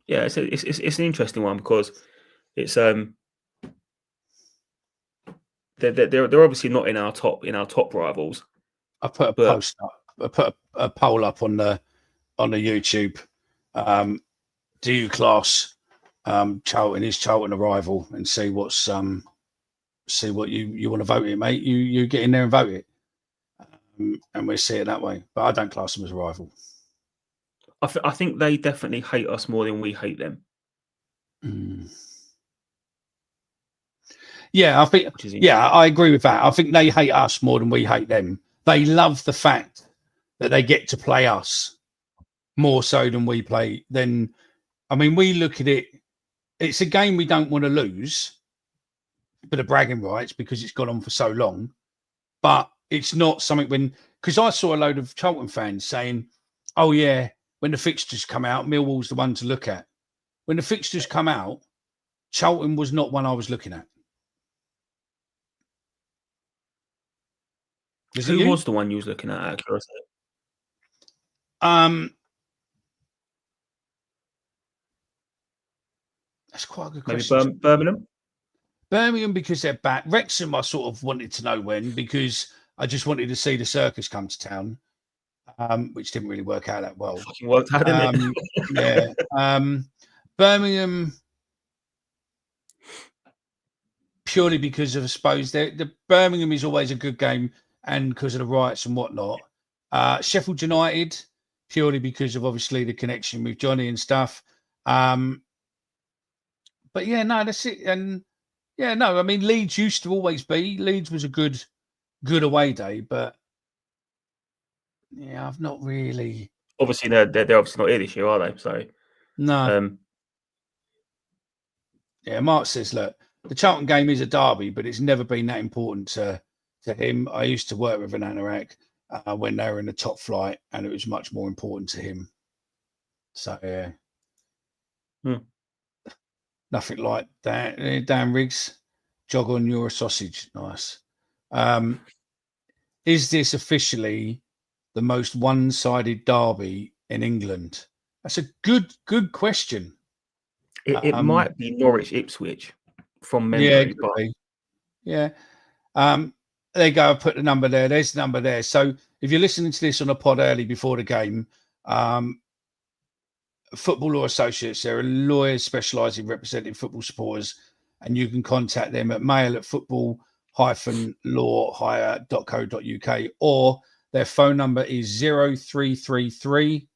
yeah, it's an interesting one because it's they're obviously not in our top rivals. I put a post up. I put a poll up on the YouTube. Do you class Charlton? Is Charlton a rival? And see what you want to vote it, mate. You get in there and vote it, and we'll see it that way. But I don't class them as a rival. I think they definitely hate us more than we hate them. Yeah, I think. Yeah, I agree with that. I think they hate us more than we hate them. They love the fact that they get to play us more so than we play. We look at it. It's a game we don't want to lose for the bragging rights because it's gone on for so long. But it's not something because I saw a load of Charlton fans saying, "Oh yeah, when the fixtures come out, Millwall's the one to look at." When the fixtures come out, Charlton was not one I was looking at. Who was the one you was looking at? Out of curiosity? That's quite a good question. Maybe Birmingham? Birmingham, because they're back. Wrexham, I sort of wanted to know when, because I just wanted to see the circus come to town, which didn't really work out that well. Fucking worked out, didn't it? Yeah. Birmingham, purely because of, I suppose, the Birmingham is always a good game, and because of the riots and whatnot. Sheffield United, purely because of obviously the connection with Johnny and stuff. But yeah, no, that's it. And yeah, no, I mean, Leeds used to always be. Leeds was a good away day, but yeah, I've not really. Obviously, they're obviously not here this year, are they? So no. Yeah, Mark says, look, the Charlton game is a derby, but it's never been that important to him. I used to work with an Anorak when they were in the top flight, and it was much more important to him. So yeah, nothing like that. Dan Riggs, jog on your sausage, nice. Is this officially the most one-sided derby in England? That's a good question. It might be Norwich Ipswich from memory, Yeah, it could but be. Yeah. There you go. I put the number there. There's the number there. So if you're listening to this on a pod early before the game, Football Law Associates, they're a lawyer specialising in representing football supporters, and you can contact them at mail@football-law-hire.co.uk, or their phone number is 0333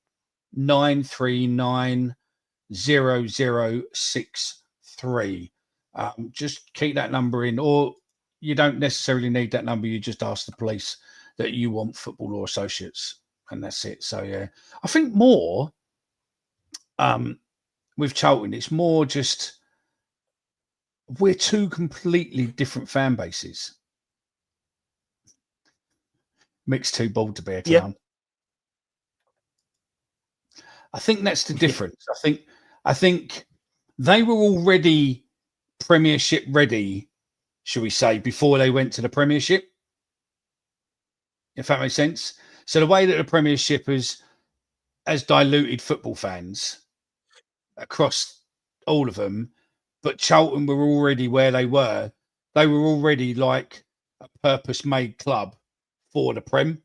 939 0063. Just keep that number in, or you don't necessarily need that number. You just ask the police that you want Football Law Associates, and that's it. So yeah, I think more with Charlton, it's more just we're two completely different fan bases. Mick's too bold to be a clown. Yeah. I think that's the difference. I think they were already Premiership ready, shall we say, before they went to the Premiership, if that makes sense. So the way that the Premiership has diluted football fans across all of them, but Charlton were already where they were. They were already like a purpose-made club for the Prem,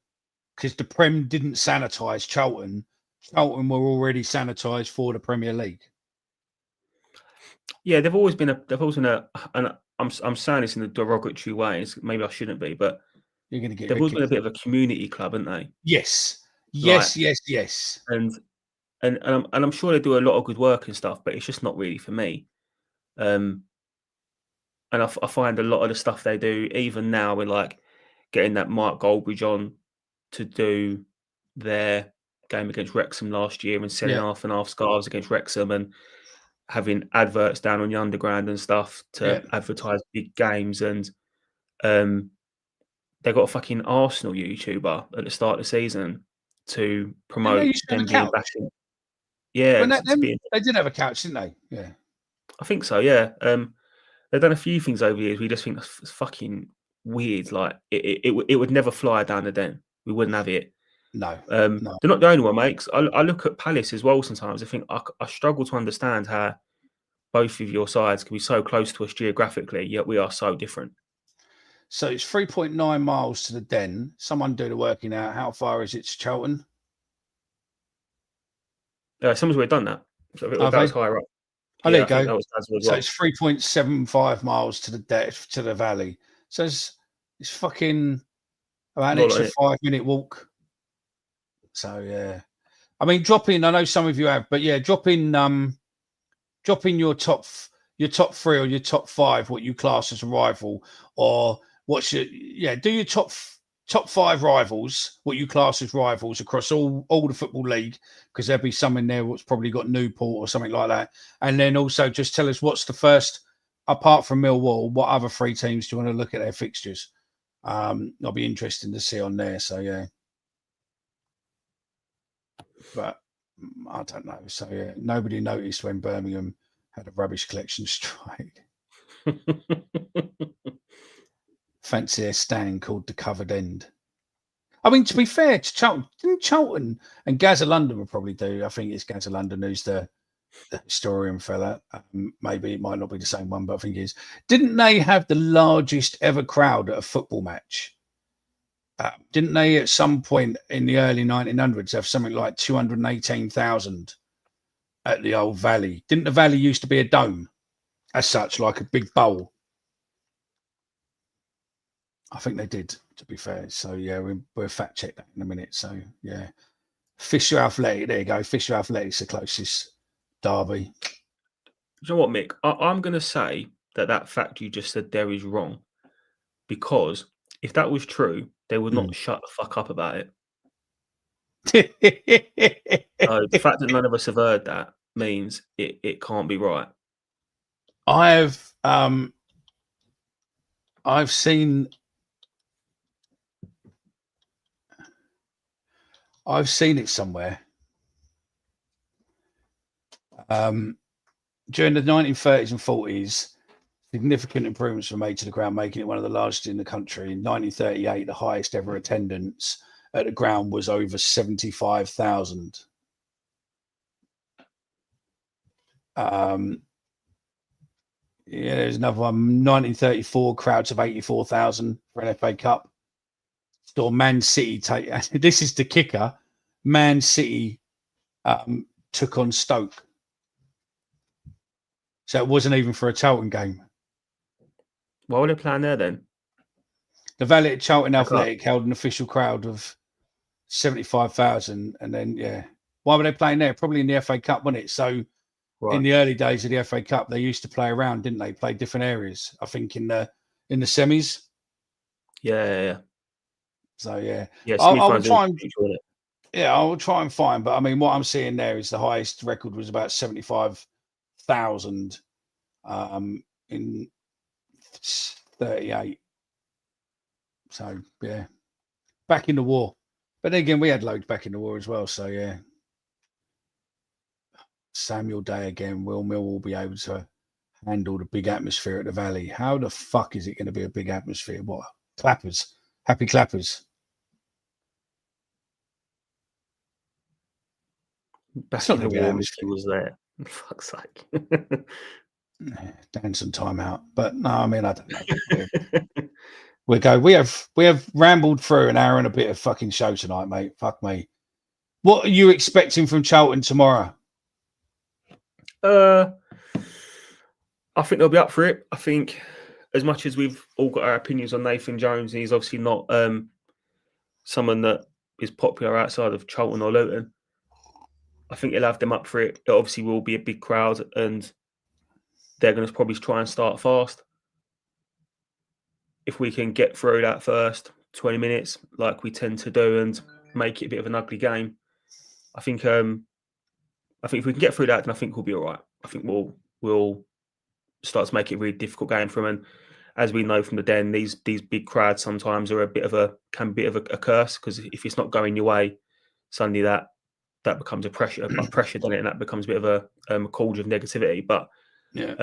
because the Prem didn't sanitise Charlton. Charlton were already sanitised for the Premier League. Yeah, they've always been and I'm saying this in a derogatory way. Maybe I shouldn't be, but you're going to get. They've always been a bit of a community club, haven't they? Yes. And I'm sure they do a lot of good work and stuff, but it's just not really for me. And I find a lot of the stuff they do, even now, with like getting that Mark Goldbridge on to do their game against Wrexham last year and selling half and half scarves against Wrexham and having adverts down on the underground and stuff to advertise big games. And they got a fucking Arsenal YouTuber at the start of the season to promote them being back in. Yeah, they did have a couch, didn't they? Yeah, I think so. Yeah, they've done a few things over the years. We just think that's fucking weird. Like it would never fly down the den. We wouldn't have it. No, They're not the only one, mate. I look at Palace as well sometimes. I think I struggle to understand how both of your sides can be so close to us geographically, yet we are so different. So it's 3.9 miles to the den. Someone do the working out. How far is it to Charlton? Someone's already done that. So that was higher up. Oh, there you go. So it's 3.75 miles to the depth to the valley. So it's fucking about an extra 5-minute walk. So yeah, I mean, drop in. I know some of you have, but yeah, drop in your top 3 or your top 5, what you class as a rival, or what's your do your top 5 rivals, what you class as rivals across all the football league, because there'll be some in there what's probably got Newport or something like that. And then also just tell us what's the first, apart from Millwall, what other 3 teams do you want to look at their fixtures? That'll be interesting to see on there. So yeah, but I don't know. So yeah, nobody noticed when Birmingham had a rubbish collection strike. Fancy a stand called the Covered End. I mean, to be fair to Charlton, didn't Charlton and Gaza London will probably do. I think it's Gaza London who's the historian fella. Maybe it might not be the same one, but I think it is. Didn't they have the largest ever crowd at a football match? Didn't they at some point in the early 1900s have something like 218,000 at the old Valley? Didn't the Valley used to be a dome as such, like a big bowl? I think they did, to be fair. So yeah, we'll fact check that in a minute. So yeah, Fisher Athletic. There you go. Fisher Athletic's the closest derby. Do you know what, Mick? I'm going to say that fact you just said there is wrong, because if that was true, they would not shut the fuck up about it. The fact that none of us have heard that means it can't be right. I have I've seen it somewhere. During the 1930s and 40s, significant improvements were made to the ground, making it one of the largest in the country. In 1938, the highest ever attendance at the ground was over 75,000. There's another one. 1934, crowds of 84,000 for an FA Cup. Saw Man City take. This is the kicker. Man City took on Stoke. So it wasn't even for a Charlton game. Why were they playing there then? The Valley at Charlton Athletic held an official crowd of 75,000. And then, yeah. Why were they playing there? Probably in the FA Cup, wasn't it? So in the early days of the FA Cup, they used to play around, didn't they? Play different areas. I think in the semis. Yeah. So, yeah. I will try and... Yeah, I will try and find. But, I mean, what I'm seeing there is the highest record was about 75,000 in 38. So, yeah. Back in the war. But then again, we had loads back in the war as well. So, yeah. Samuel Day again. Will Millwall be able to handle the big atmosphere at the Valley? How the fuck is it going to be a big atmosphere? What? Clappers. Happy clappers. Back in the war, if he was there. For fuck's sake. Dan some time out. But no, I mean, I don't know. We have rambled through an hour and a bit of fucking show tonight, mate. Fuck me. What are you expecting from Charlton tomorrow? I think they'll be up for it. I think as much as we've all got our opinions on Nathan Jones, and he's obviously not someone that is popular outside of Charlton or Luton, I think he'll have them up for it. It obviously will be a big crowd and they're going to probably try and start fast. If we can get through that first 20 minutes, like we tend to do, and make it a bit of an ugly game, I think if we can get through that, then I think we'll be all right. I think we'll start to make it a really difficult game for them. And as we know from the Den, these big crowds sometimes are can be a bit of a curse, because if it's not going your way, suddenly that becomes a pressure, doesn't it? And that becomes a bit of a cauldron of negativity. But yeah,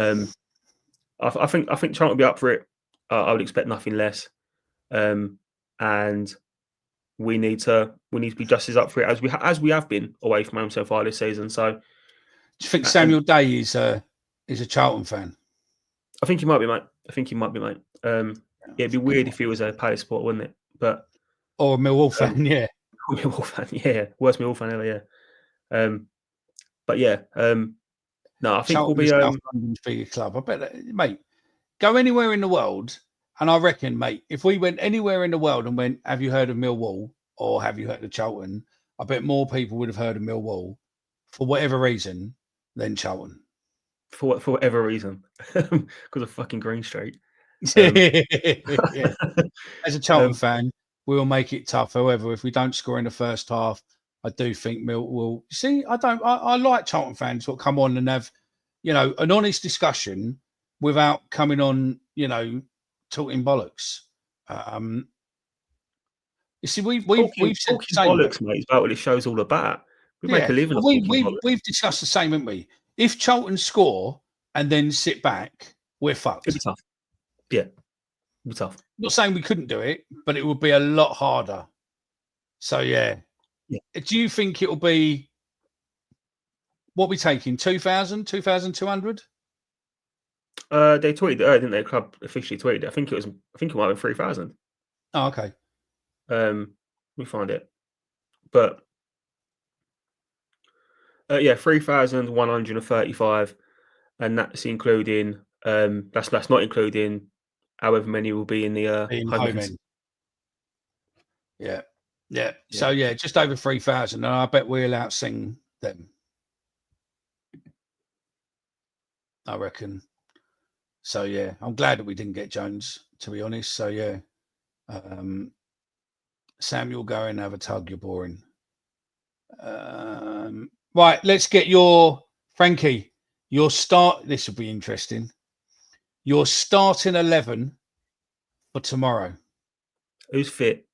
I think Charlton will be up for it. I would expect nothing less, and we need to be just as up for it as we have been away from home so far this season. So, do you think Samuel Day is a Charlton fan? I think he might be, mate. It'd be weird if he was a Palace supporter, wouldn't it? Or a Millwall fan, yeah. Millwall fan, yeah. Worst Millwall fan ever, yeah. But yeah, no, I think Charlton we'll be London's bigger club. I bet, mate. Go anywhere in the world, and I reckon, mate, if we went anywhere in the world and went, have you heard of Millwall or have you heard of Charlton? I bet more people would have heard of Millwall for whatever reason than Charlton. For whatever reason, because of fucking Green Street. Yeah. As a Charlton fan, we'll make it tough. However, if we don't score in the first half, I do think Mill will. See, I like Charlton fans who will come on and have, an honest discussion without coming on, talking bollocks. You see, we've said bollocks, mate. Is about what this show's all about. We make a living. We've discussed the same, haven't we? If Charlton score and then sit back, we're fucked. It'd be tough. Yeah, it'd be tough. I'm not saying we couldn't do it, but it would be a lot harder. So yeah. Do you think it'll be what we taking? 2,000, 2,200? They tweeted, didn't they? The club officially tweeted. I think it might have been 3,000. Oh, okay. We find it, but 3,135, and that's including. That's not including however many will be in the home end. Yeah. So just over 3,000, and I bet we'll outsing them. I reckon. So yeah, I'm glad that we didn't get Jones, to be honest. So yeah, Samuel, go and have a tug. You're boring. Right, let's get Frankie. Your start. This will be interesting. Your starting 11 for tomorrow. Who's fit?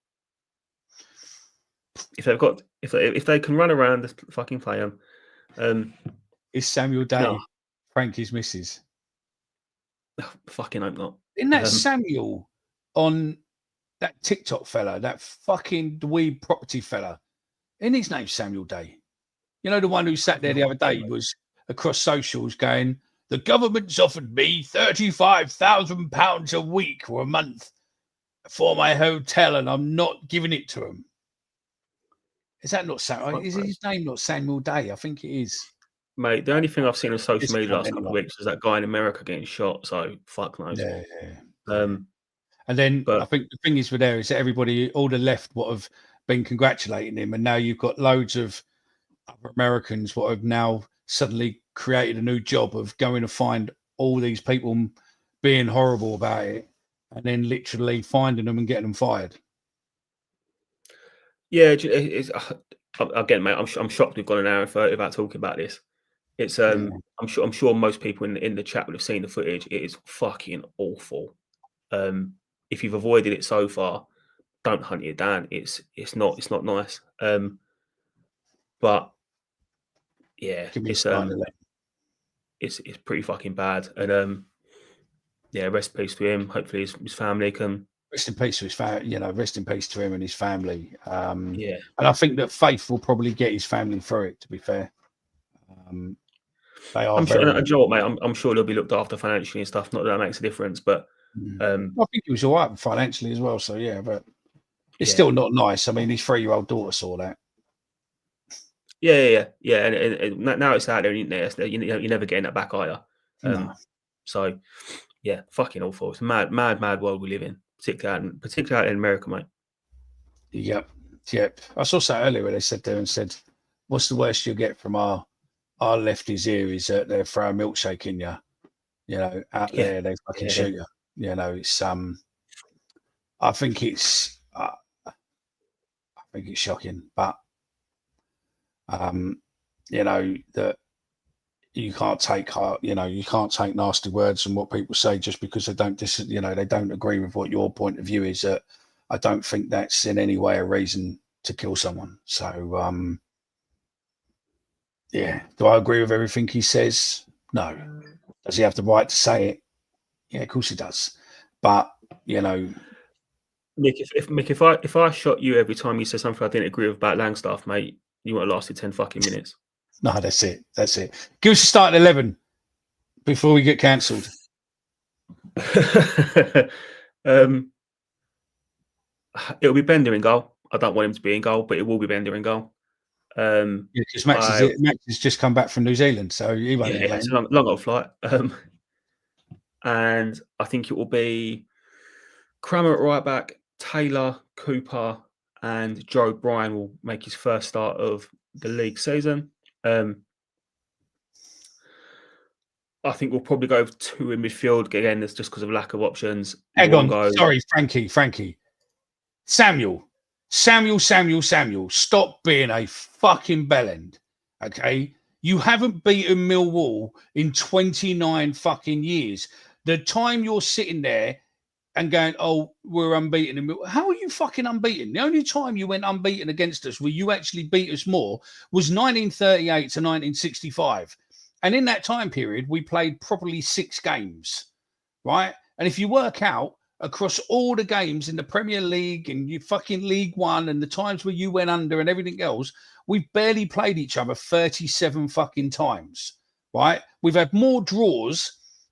If they can run around, just fucking play them. Is Samuel Day No. Frankie's missus? Fucking hope not. Isn't that Samuel on that TikTok fella, that fucking dweeb property fella? Isn't his name Samuel Day? You know, the one who sat there the other day was across socials going, the government's offered me £35,000 a week or a month for my hotel and I'm not giving it to him. Is that not Samuel? Is his name not Samuel Day? I think it is. Mate, the only thing I've seen on social media last couple of weeks was that guy in America getting shot. So fuck knows. Yeah. And then I think the thing is with there is that everybody, all the left, what have been congratulating him, and now you've got loads of other Americans what have now suddenly created a new job of going to find all these people being horrible about it, and then literally finding them and getting them fired. Yeah, again, mate. I'm shocked we've gone an hour and 30 without talking about this. It's I'm sure most people in the chat would have seen the footage. It is fucking awful. If you've avoided it so far, don't hunt it down. It's not nice. But yeah, it's pretty fucking bad. And yeah, rest in peace to him. Hopefully his family can. Rest in peace to his family. You know, rest in peace to him and his family. Yeah, and I think that Faith will probably get his family through it. To be fair. They are. I'm sure, and you know what, mate, I'm sure they'll be looked after financially and stuff. Not that makes a difference, but I think he was all right financially as well. So yeah, but it's still not nice. I mean, his 3-year-old daughter saw that. Yeah. And now it's out there, isn't there? You're never getting that back either. No. So yeah, fucking awful. It's a mad world we live in, particularly out in America, mate. Yep. I saw that earlier where they said, "What's the worst you'll get from our lefties here is that they throw a milkshake in you. You know, out there they fucking shoot you. You know, it's I think it's shocking, but you know that you can't take nasty words and what people say just because they don't agree with what your point of view is. That I don't think that's in any way a reason to kill someone. So yeah, do I agree with everything he says? No. Does he have the right to say it? Yeah, of course he does. But you know, Mick, if I shot you every time you said something I didn't agree with about Langstaff, mate, you would have lasted 10 fucking minutes. No, that's it. Give us a start at 11 before we get cancelled. It'll be Bender in goal. I don't want him to be in goal, but it will be Bender in goal. Because Max has just come back from New Zealand, so he won't. Yeah, it's a long old flight. And I think it will be Crammer at right back, Taylor, Cooper, and Joe Bryan will make his first start of the league season. I think we'll probably go with 2 in midfield. Again, that's just because of lack of options. Hang on. Sorry, Frankie. Samuel. Stop being a fucking bellend. Okay? You haven't beaten Millwall in 29 fucking years. The time you're sitting there and going, oh, we're unbeaten in Millwall. How are you fucking unbeaten? The only time you went unbeaten against us where you actually beat us more was 1938 to 1965. And in that time period, we played probably 6 games, right? And if you work out across all the games in the Premier League and you fucking League One and the times where you went under and everything else, we've barely played each other 37 fucking times, right? We've had more draws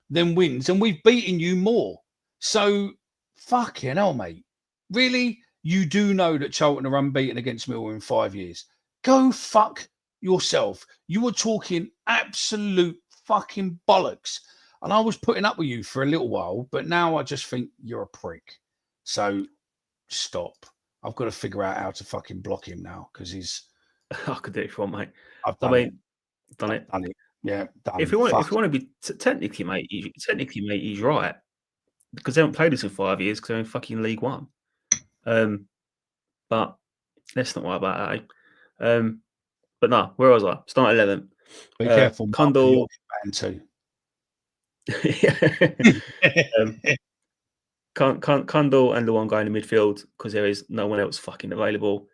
than wins and we've beaten you more. So, fucking hell, mate. Really? You do know that Charlton are unbeaten against Millwall in 5 years. Go fuck yourself. You were talking absolute fucking bollocks. And I was putting up with you for a little while, but now I just think you're a prick. So, stop. I've got to figure out how to fucking block him now because he's... I could do it for mate. I've done it. Yeah, done. If you want to be technically, mate, he's right. Because they haven't played us in 5 years because they're in fucking League One. But let's not worry about that. But no, where was I? Start 11. Be careful. Condal. Too. Kundal and the one guy in the midfield because there is no one else fucking available.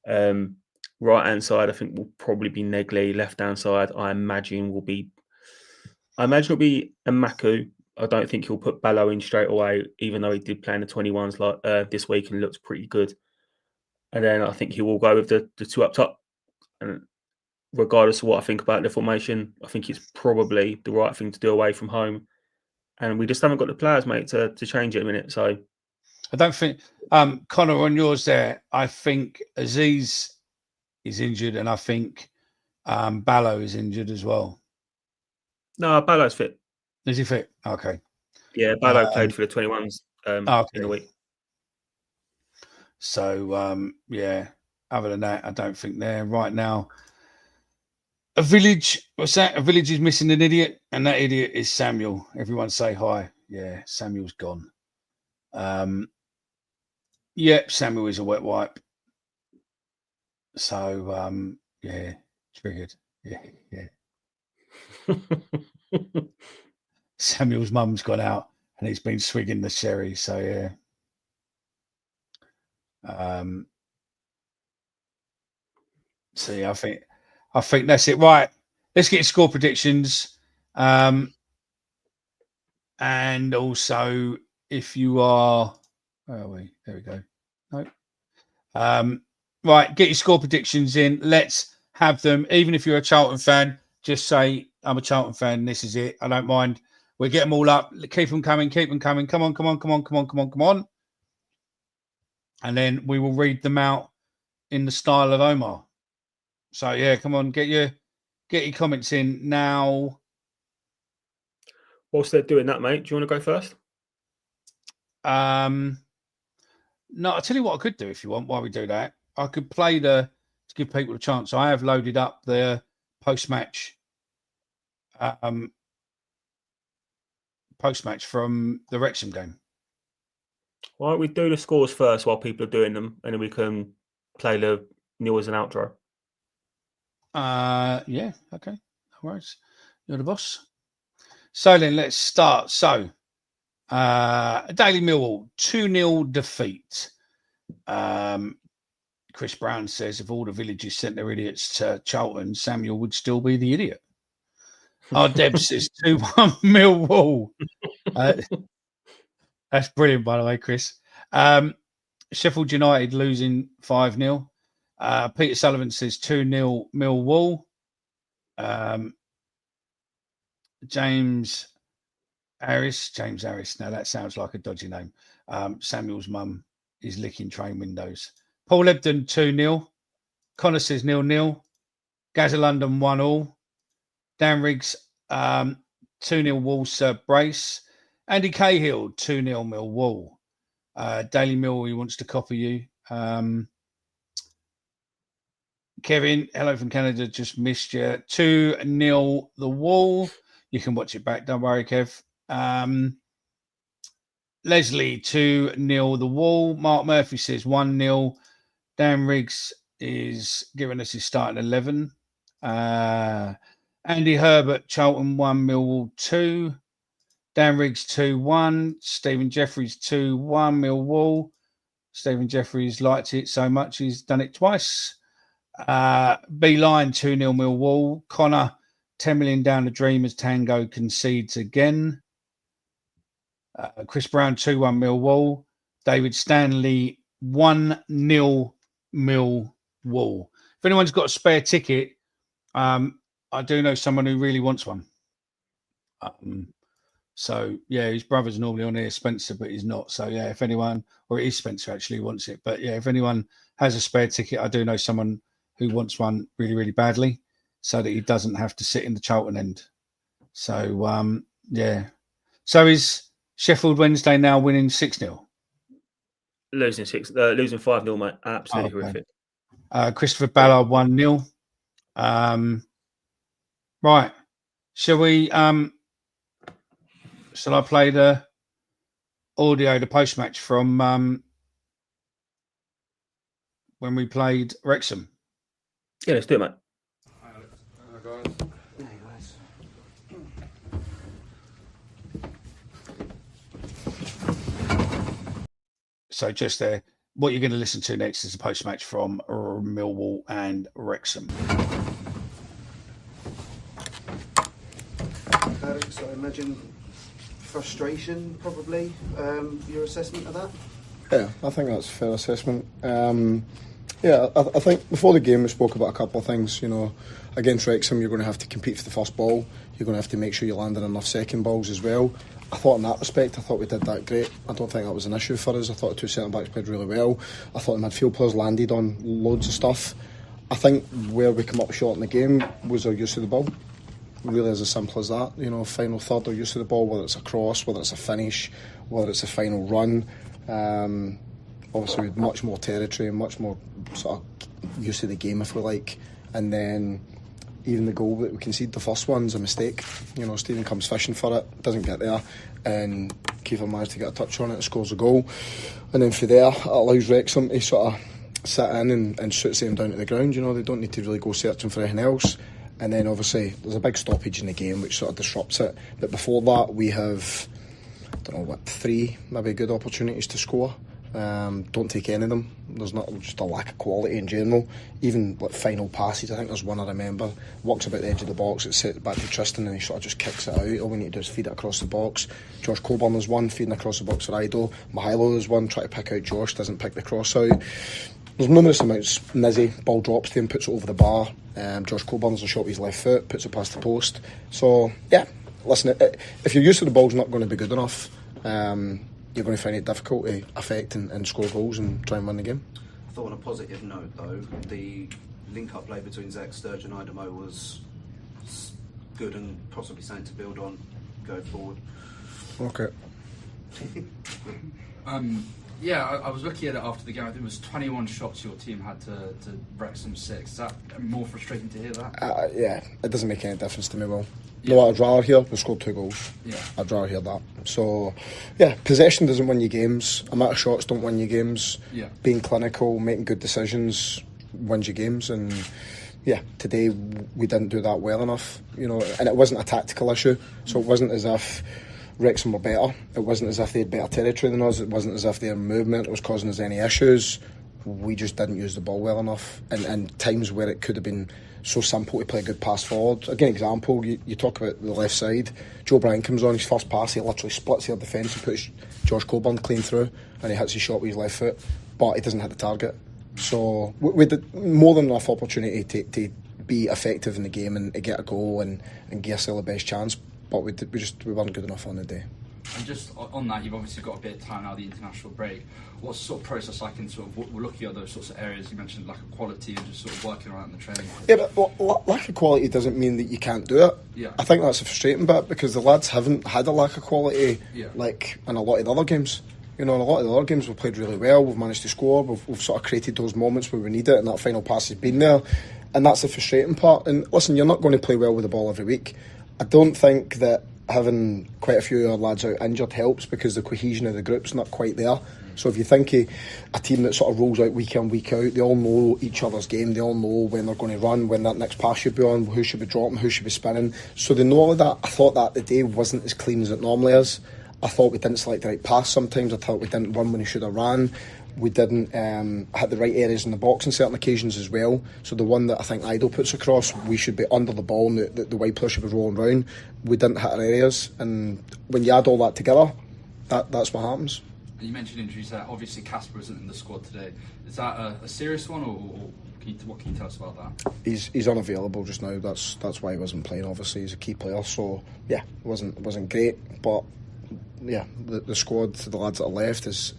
Right hand side, I think will probably be Negley. Left hand side, I imagine it'll be Amaku. I don't think he'll put Ballo in straight away, even though he did play in the 21s like this week and looked pretty good. And then I think he will go with the two up top. And regardless of what I think about the formation, I think it's probably the right thing to do away from home. And we just haven't got the players, mate, to change it in a minute. So I don't think Connor, on yours there, I think Aziz is injured, and I think Ballo is injured as well. no, Ballo's fit. Is he fit? Okay. Yeah, Ballo played for the 21s in the week. So yeah, other than that, I don't think they're right now. A Village, what's that? A Village is missing an idiot, and that idiot is Samuel. Everyone say hi. Yeah, Samuel's gone. Yep, Samuel is a wet wipe. So yeah, triggered. Yeah. Samuel's mum's gone out and he's been swigging the sherry. So yeah. So yeah, I think that's it. Right. Let's get score predictions. And also if you are, where are we? There we go. Nope. Right, get your score predictions in. Let's have them. Even if you're a Charlton fan, just say, I'm a Charlton fan. This is it. I don't mind. We'll get them all up. Keep them coming. Keep them coming. Come on. And then we will read them out in the style of Omar. So, yeah, come on. Get your comments in now. Whilst they're doing that, mate, do you want to go first? No, I'll tell you what I could do if you want while we do that. I could play to give people a chance. I have loaded up the post-match from the Wrexham game. Why don't we do the scores first while people are doing them, and then we can play the nil as an outro? Yeah, okay. No worries. You're the boss. So then let's start. So Daily Millwall, 2-0 defeat. Chris Brown says if all the Villages sent their idiots to Charlton, Samuel would still be the idiot. Our Deb says 2-1 Millwall. That's brilliant, by the way, Chris. Sheffield United losing 5-0. Peter Sullivan says 2-0 Millwall. James Harris. Now that sounds like a dodgy name. Samuel's mum is licking train windows. Paul Ebden 2-0. Connor says 0-0. Gaza London 1-1. Dan Riggs 2-0 Wolves brace. Andy Cahill 2-0 Millwall. Daily Mill, he wants to copy you. Kevin, hello from Canada, just missed you. 2-0 the Wall. You can watch it back, don't worry, Kev. Leslie 2-0 the Wall. Mark Murphy says 1-0. Dan Riggs is giving us his starting 11. Andy Herbert, Charlton 1, Millwall 2. Dan Riggs 2-1. Stephen Jeffries 2-1, Millwall. Stephen Jeffries liked it so much he's done it twice. B Line 2-0 Millwall. Connor 10 million down the dream as Tango concedes again. Chris Brown 2-1 Millwall. David Stanley 1-0 Millwall. If anyone's got a spare ticket, I do know someone who really wants one. So yeah, his brother's normally on here, Spencer, but he's not. So yeah, if anyone, or it is Spencer actually, wants it. But yeah, if anyone has a spare ticket, I do know someone who wants one really, really badly, so that he doesn't have to sit in the Charlton end. So yeah. So is Sheffield Wednesday now winning 6-0? Losing 5-0, mate. Absolutely horrific. Christopher Ballard 1-0. Right. Shall I play the audio, the post-match from when we played Wrexham? Yeah, let's do it, mate. So just there. What you're going to listen to next is a post-match from Millwall and Wrexham. So I imagine frustration, probably, your assessment of that? Yeah, I think that's a fair assessment. I think before the game we spoke about a couple of things. Against Wrexham you're going to have to compete for the first ball. You're going to have to make sure you're landing enough second balls as well. I thought in that respect, we did that great. I don't think that was an issue for us. I thought the two centre-backs played really well. I thought the midfield players landed on loads of stuff. I think where we come up short in the game was our use of the ball. Really as simple as that. Final third, our use of the ball, whether it's a cross, whether it's a finish, whether it's a final run. Obviously we had much more territory and much more sort of use of the game, if we like. And then even the goal that we conceded, the first one's a mistake. Stephen comes fishing for it, doesn't get there, and Kiefer managed to get a touch on it and scores a goal. And then from there, it allows Wrexham to sort of sit in and shoots them down to the ground. They don't need to really go searching for anything else. And then obviously there's a big stoppage in the game which sort of disrupts it. But before that we have, 3 maybe good opportunities to score. Don't take any of them. There's not just a lack of quality in general. Even final passes, I think there's one I remember, walks about the edge of the box, it's set back to Tristan and he sort of just kicks it out. All we need to do is feed it across the box. Josh Coburn is one, feeding across the box for Ido. Mihailo is one, trying to pick out Josh, doesn't pick the cross out. There's numerous amounts. Nizzy, ball drops to him, puts it over the bar. Josh Coburn's a shot with his left foot, puts it past the post. So yeah, listen, if your use of the ball's not going to be good enough, you're going to find it difficult to affect and score goals and try and win the game. I thought on a positive note though, the link-up play between Zach Sturge and Idemo was good and possibly something to build on going forward. Okay. I was looking at it after the game. I think it was 21 shots your team had to Wrexham 6. Is that more frustrating to hear that? Yeah, it doesn't make any difference to me, Will. You know what I'd rather hear? We scored 2 goals. Yeah. I'd rather hear that. So, yeah, possession doesn't win you games. Amount of shots don't win you games. Yeah. Being clinical, making good decisions wins you games. And, yeah, today we didn't do that well enough. And it wasn't a tactical issue. So it wasn't as if Wrexham were better. It wasn't as if they had better territory than us. It wasn't as if their movement was causing us any issues. We just didn't use the ball well enough. And times where it could have been so simple to play a good pass forward. Again, example, you talk about the left side. Joe Bryan comes on, his first pass, he literally splits their defence and puts Josh Coburn clean through, and he hits his shot with his left foot, but he doesn't hit the target. So we did more than enough opportunity to be effective in the game and to get a goal and give ourselves the best chance, but we weren't good enough on the day. And just on that, you've obviously got a bit of time now, the international break. What's the sort of process like in sort of looking at those sorts of areas? You mentioned lack of quality and just sort of working around the training. Yeah, but lack of quality doesn't mean that you can't do it. Yeah. I think that's a frustrating bit because the lads haven't had a lack of quality like in a lot of the other games. In a lot of the other games we've played really well, we've managed to score, we've sort of created those moments where we need it and that final pass has been there. And that's the frustrating part. And listen, you're not going to play well with the ball every week. I don't think that having quite a few of our lads out injured helps because the cohesion of the group's not quite there. So if you think of a team that sort of rolls out week in, week out, they all know each other's game, they all know when they're going to run, when that next pass should be on, who should be dropping, who should be spinning. So they know all of that. I thought that the day wasn't as clean as it normally is. I thought we didn't select the right pass sometimes. I thought we didn't run when we should have ran. We didn't hit the right areas in the box on certain occasions as well. So the one that I think Idle puts across, we should be under the ball and the wide player should be rolling round. We didn't hit our areas, and when you add all that together, that's what happens. You mentioned injuries there. Obviously Casper isn't in the squad today. Is that a serious one, or what can you tell us about that? He's unavailable just now. That's why he wasn't playing. Obviously he's a key player, so yeah, it wasn't great, but yeah, the squad, the lads that are left is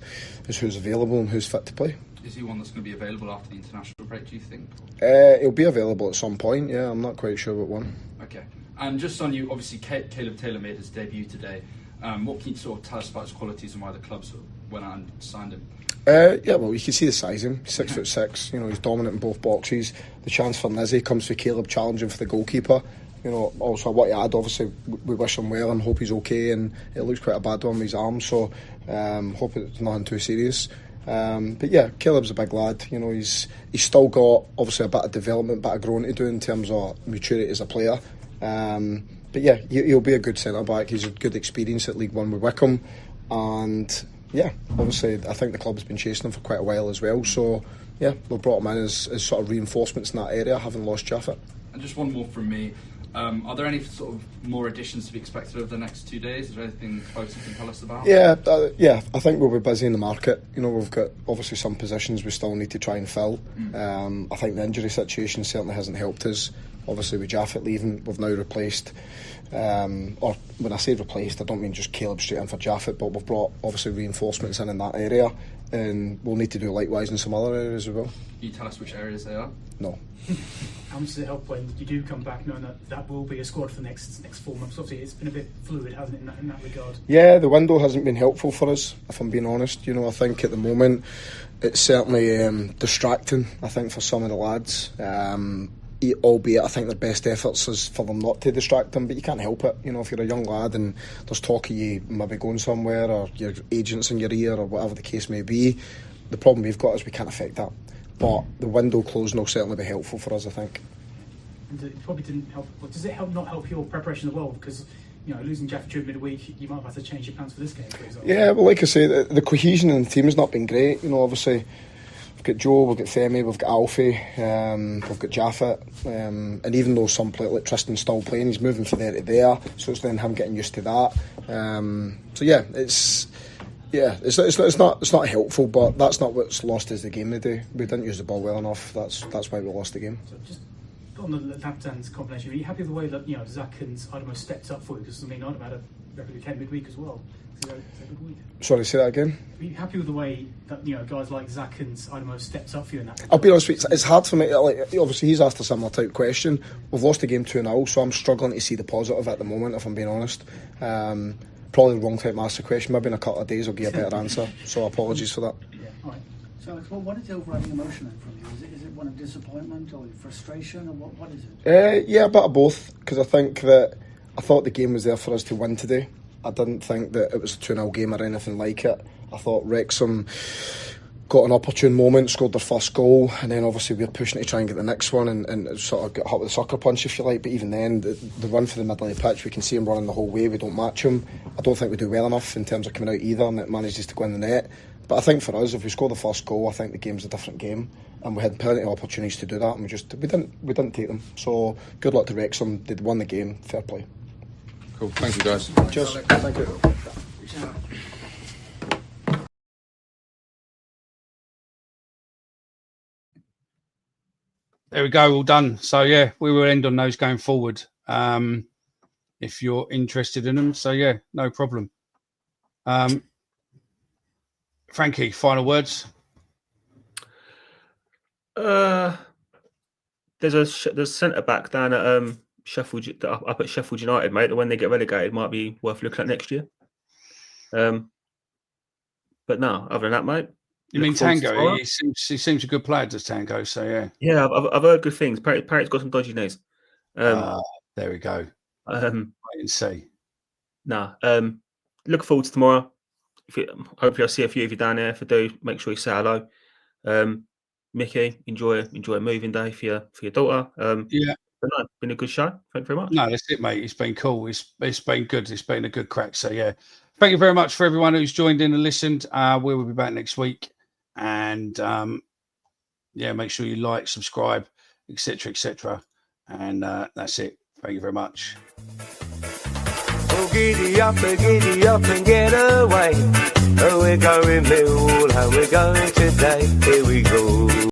who's available and who's fit to play. Is he one that's going to be available after the international break, do you think? He'll be available at some point, yeah. I'm not quite sure what one. Okay. And just on you, obviously Caleb Taylor made his debut today. What can you sort of tell us about his qualities and why the club sort of went out and signed him? Yeah, well, you can see the size of him. 6'6", he's dominant in both boxes. The chance for Nizzy comes for Caleb challenging for the goalkeeper. Also what you add, obviously we wish him well and hope he's okay, and it looks quite a bad one with his arm, so hope it's nothing too serious. But yeah, Caleb's a big lad. He's still got obviously a bit of development, bit of growing to do in terms of maturity as a player. But yeah, he'll be a good centre back. He's a good experience at League One with Wickham, and Yeah, obviously I think the club's been chasing him for quite a while as well. So yeah, we've brought him in as sort of reinforcements in that area, having lost Jaffet. And just one more from me. Are there any sort of more additions to be expected over the next 2 days? Is there anything close you can tell us about? Yeah, I think we'll be busy in the market. You know, we've got obviously some positions we still need to try and fill. I think the injury situation certainly hasn't helped us. Obviously with Jaffet leaving, we've now replaced, or when I say replaced, I don't mean just Caleb straight in for Jaffet, but we've brought obviously reinforcements in that area, and we'll need to do likewise in some other areas as well. Can you tell us which areas they are? No. How much does it help when you do come back, knowing that will be a squad for the next 4 months? Obviously, it's been a bit fluid, hasn't it, in that regard? Yeah, the window hasn't been helpful for us, if I'm being honest. You know, I think at the moment it's certainly distracting, I think, for some of the lads. Albeit I think their best efforts is for them not to distract them, but you can't help it. You know, if you're a young lad and there's talk of you maybe going somewhere, or your agents in your ear, or whatever the case may be, the problem we've got is we can't affect that. But the window closing will certainly be helpful for us, I think. And it probably didn't help. Does it not help your preparation as well? Because, you know, losing Jaffet during midweek, you might have had to change your plans for this game, for example. Yeah, well, like I say, the cohesion in the team has not been great. You know, obviously we've got Joe, we've got Femi, we've got Alfie, we've got Jaffet, and even though some play like Tristan's still playing, he's moving from there to there, so it's then him getting used to that. So yeah, it's not helpful, but that's not what's lost us the game today. We didn't use the ball well enough. That's why we lost the game. So just on the left-hand combination, are you happy with the way that, you know, Zach and Idemo stepped up for you? Because I mean, Idemo had a record weekend midweek as well. Is that a good week? Sorry, say that again. Are you happy with the way that, you know, guys like Zach and Idemo stepped up for you in that? I'll be honest with you, it's hard for me. Like, obviously, he's asked a similar type question. We've lost the game 2-0, so I'm struggling to see the positive at the moment, if I'm being honest. Probably the wrong time to ask the question. Maybe in a couple of days I'll give a better answer. So apologies for that. Yeah, all right. So, what is the overriding emotion then from you? Is it one of disappointment or frustration, or what is it? Yeah, a bit of both. Because I think that I thought the game was there for us to win today. I didn't think that it was a 2-0 game or anything like it. I thought Wrexham got an opportune moment, scored their first goal, and then obviously we were pushing to try and get the next one, and sort of got hit with a sucker punch, if you like. But even then, the run for the middle of the pitch, we can see him running the whole way. We don't match him. I don't think we do well enough in terms of coming out either, and it manages to go in the net. But I think for us, if we score the first goal, I think the game's a different game, and we had plenty of opportunities to do that, and we didn't take them. So good luck to Wrexham. They'd won the game. Fair play. Cool. Thank you, guys. Cheers. Thank you. There we go, all done. So yeah, we will end on those going forward. If you're interested in them. So yeah, no problem. Frankie, final words. There's a centre back down at Sheffield, up at Sheffield United, mate, that when they get relegated might be worth looking at next year. But no, other than that, mate. You mean Tango? He seems a good player, does Tango? So yeah. Yeah, I've heard good things. Apparently, he's got some dodgy knees. There we go. Wait and see. Look forward to tomorrow. Hopefully, I'll see a few of you down there. If I do, make sure you say hello. Mickey, enjoy a moving day for your daughter. Yeah. But no, been a good show. Thank you very much. No, that's it, mate. It's been cool. It's been good. It's been a good crack. So yeah, thank you very much for everyone who's joined in and listened. We will be back next week, and yeah, make sure you like, subscribe, etc. And that's it. Thank you very much. Oh, giddy up and get away. Oh, we're going Millwall, how we're going today. Here we go.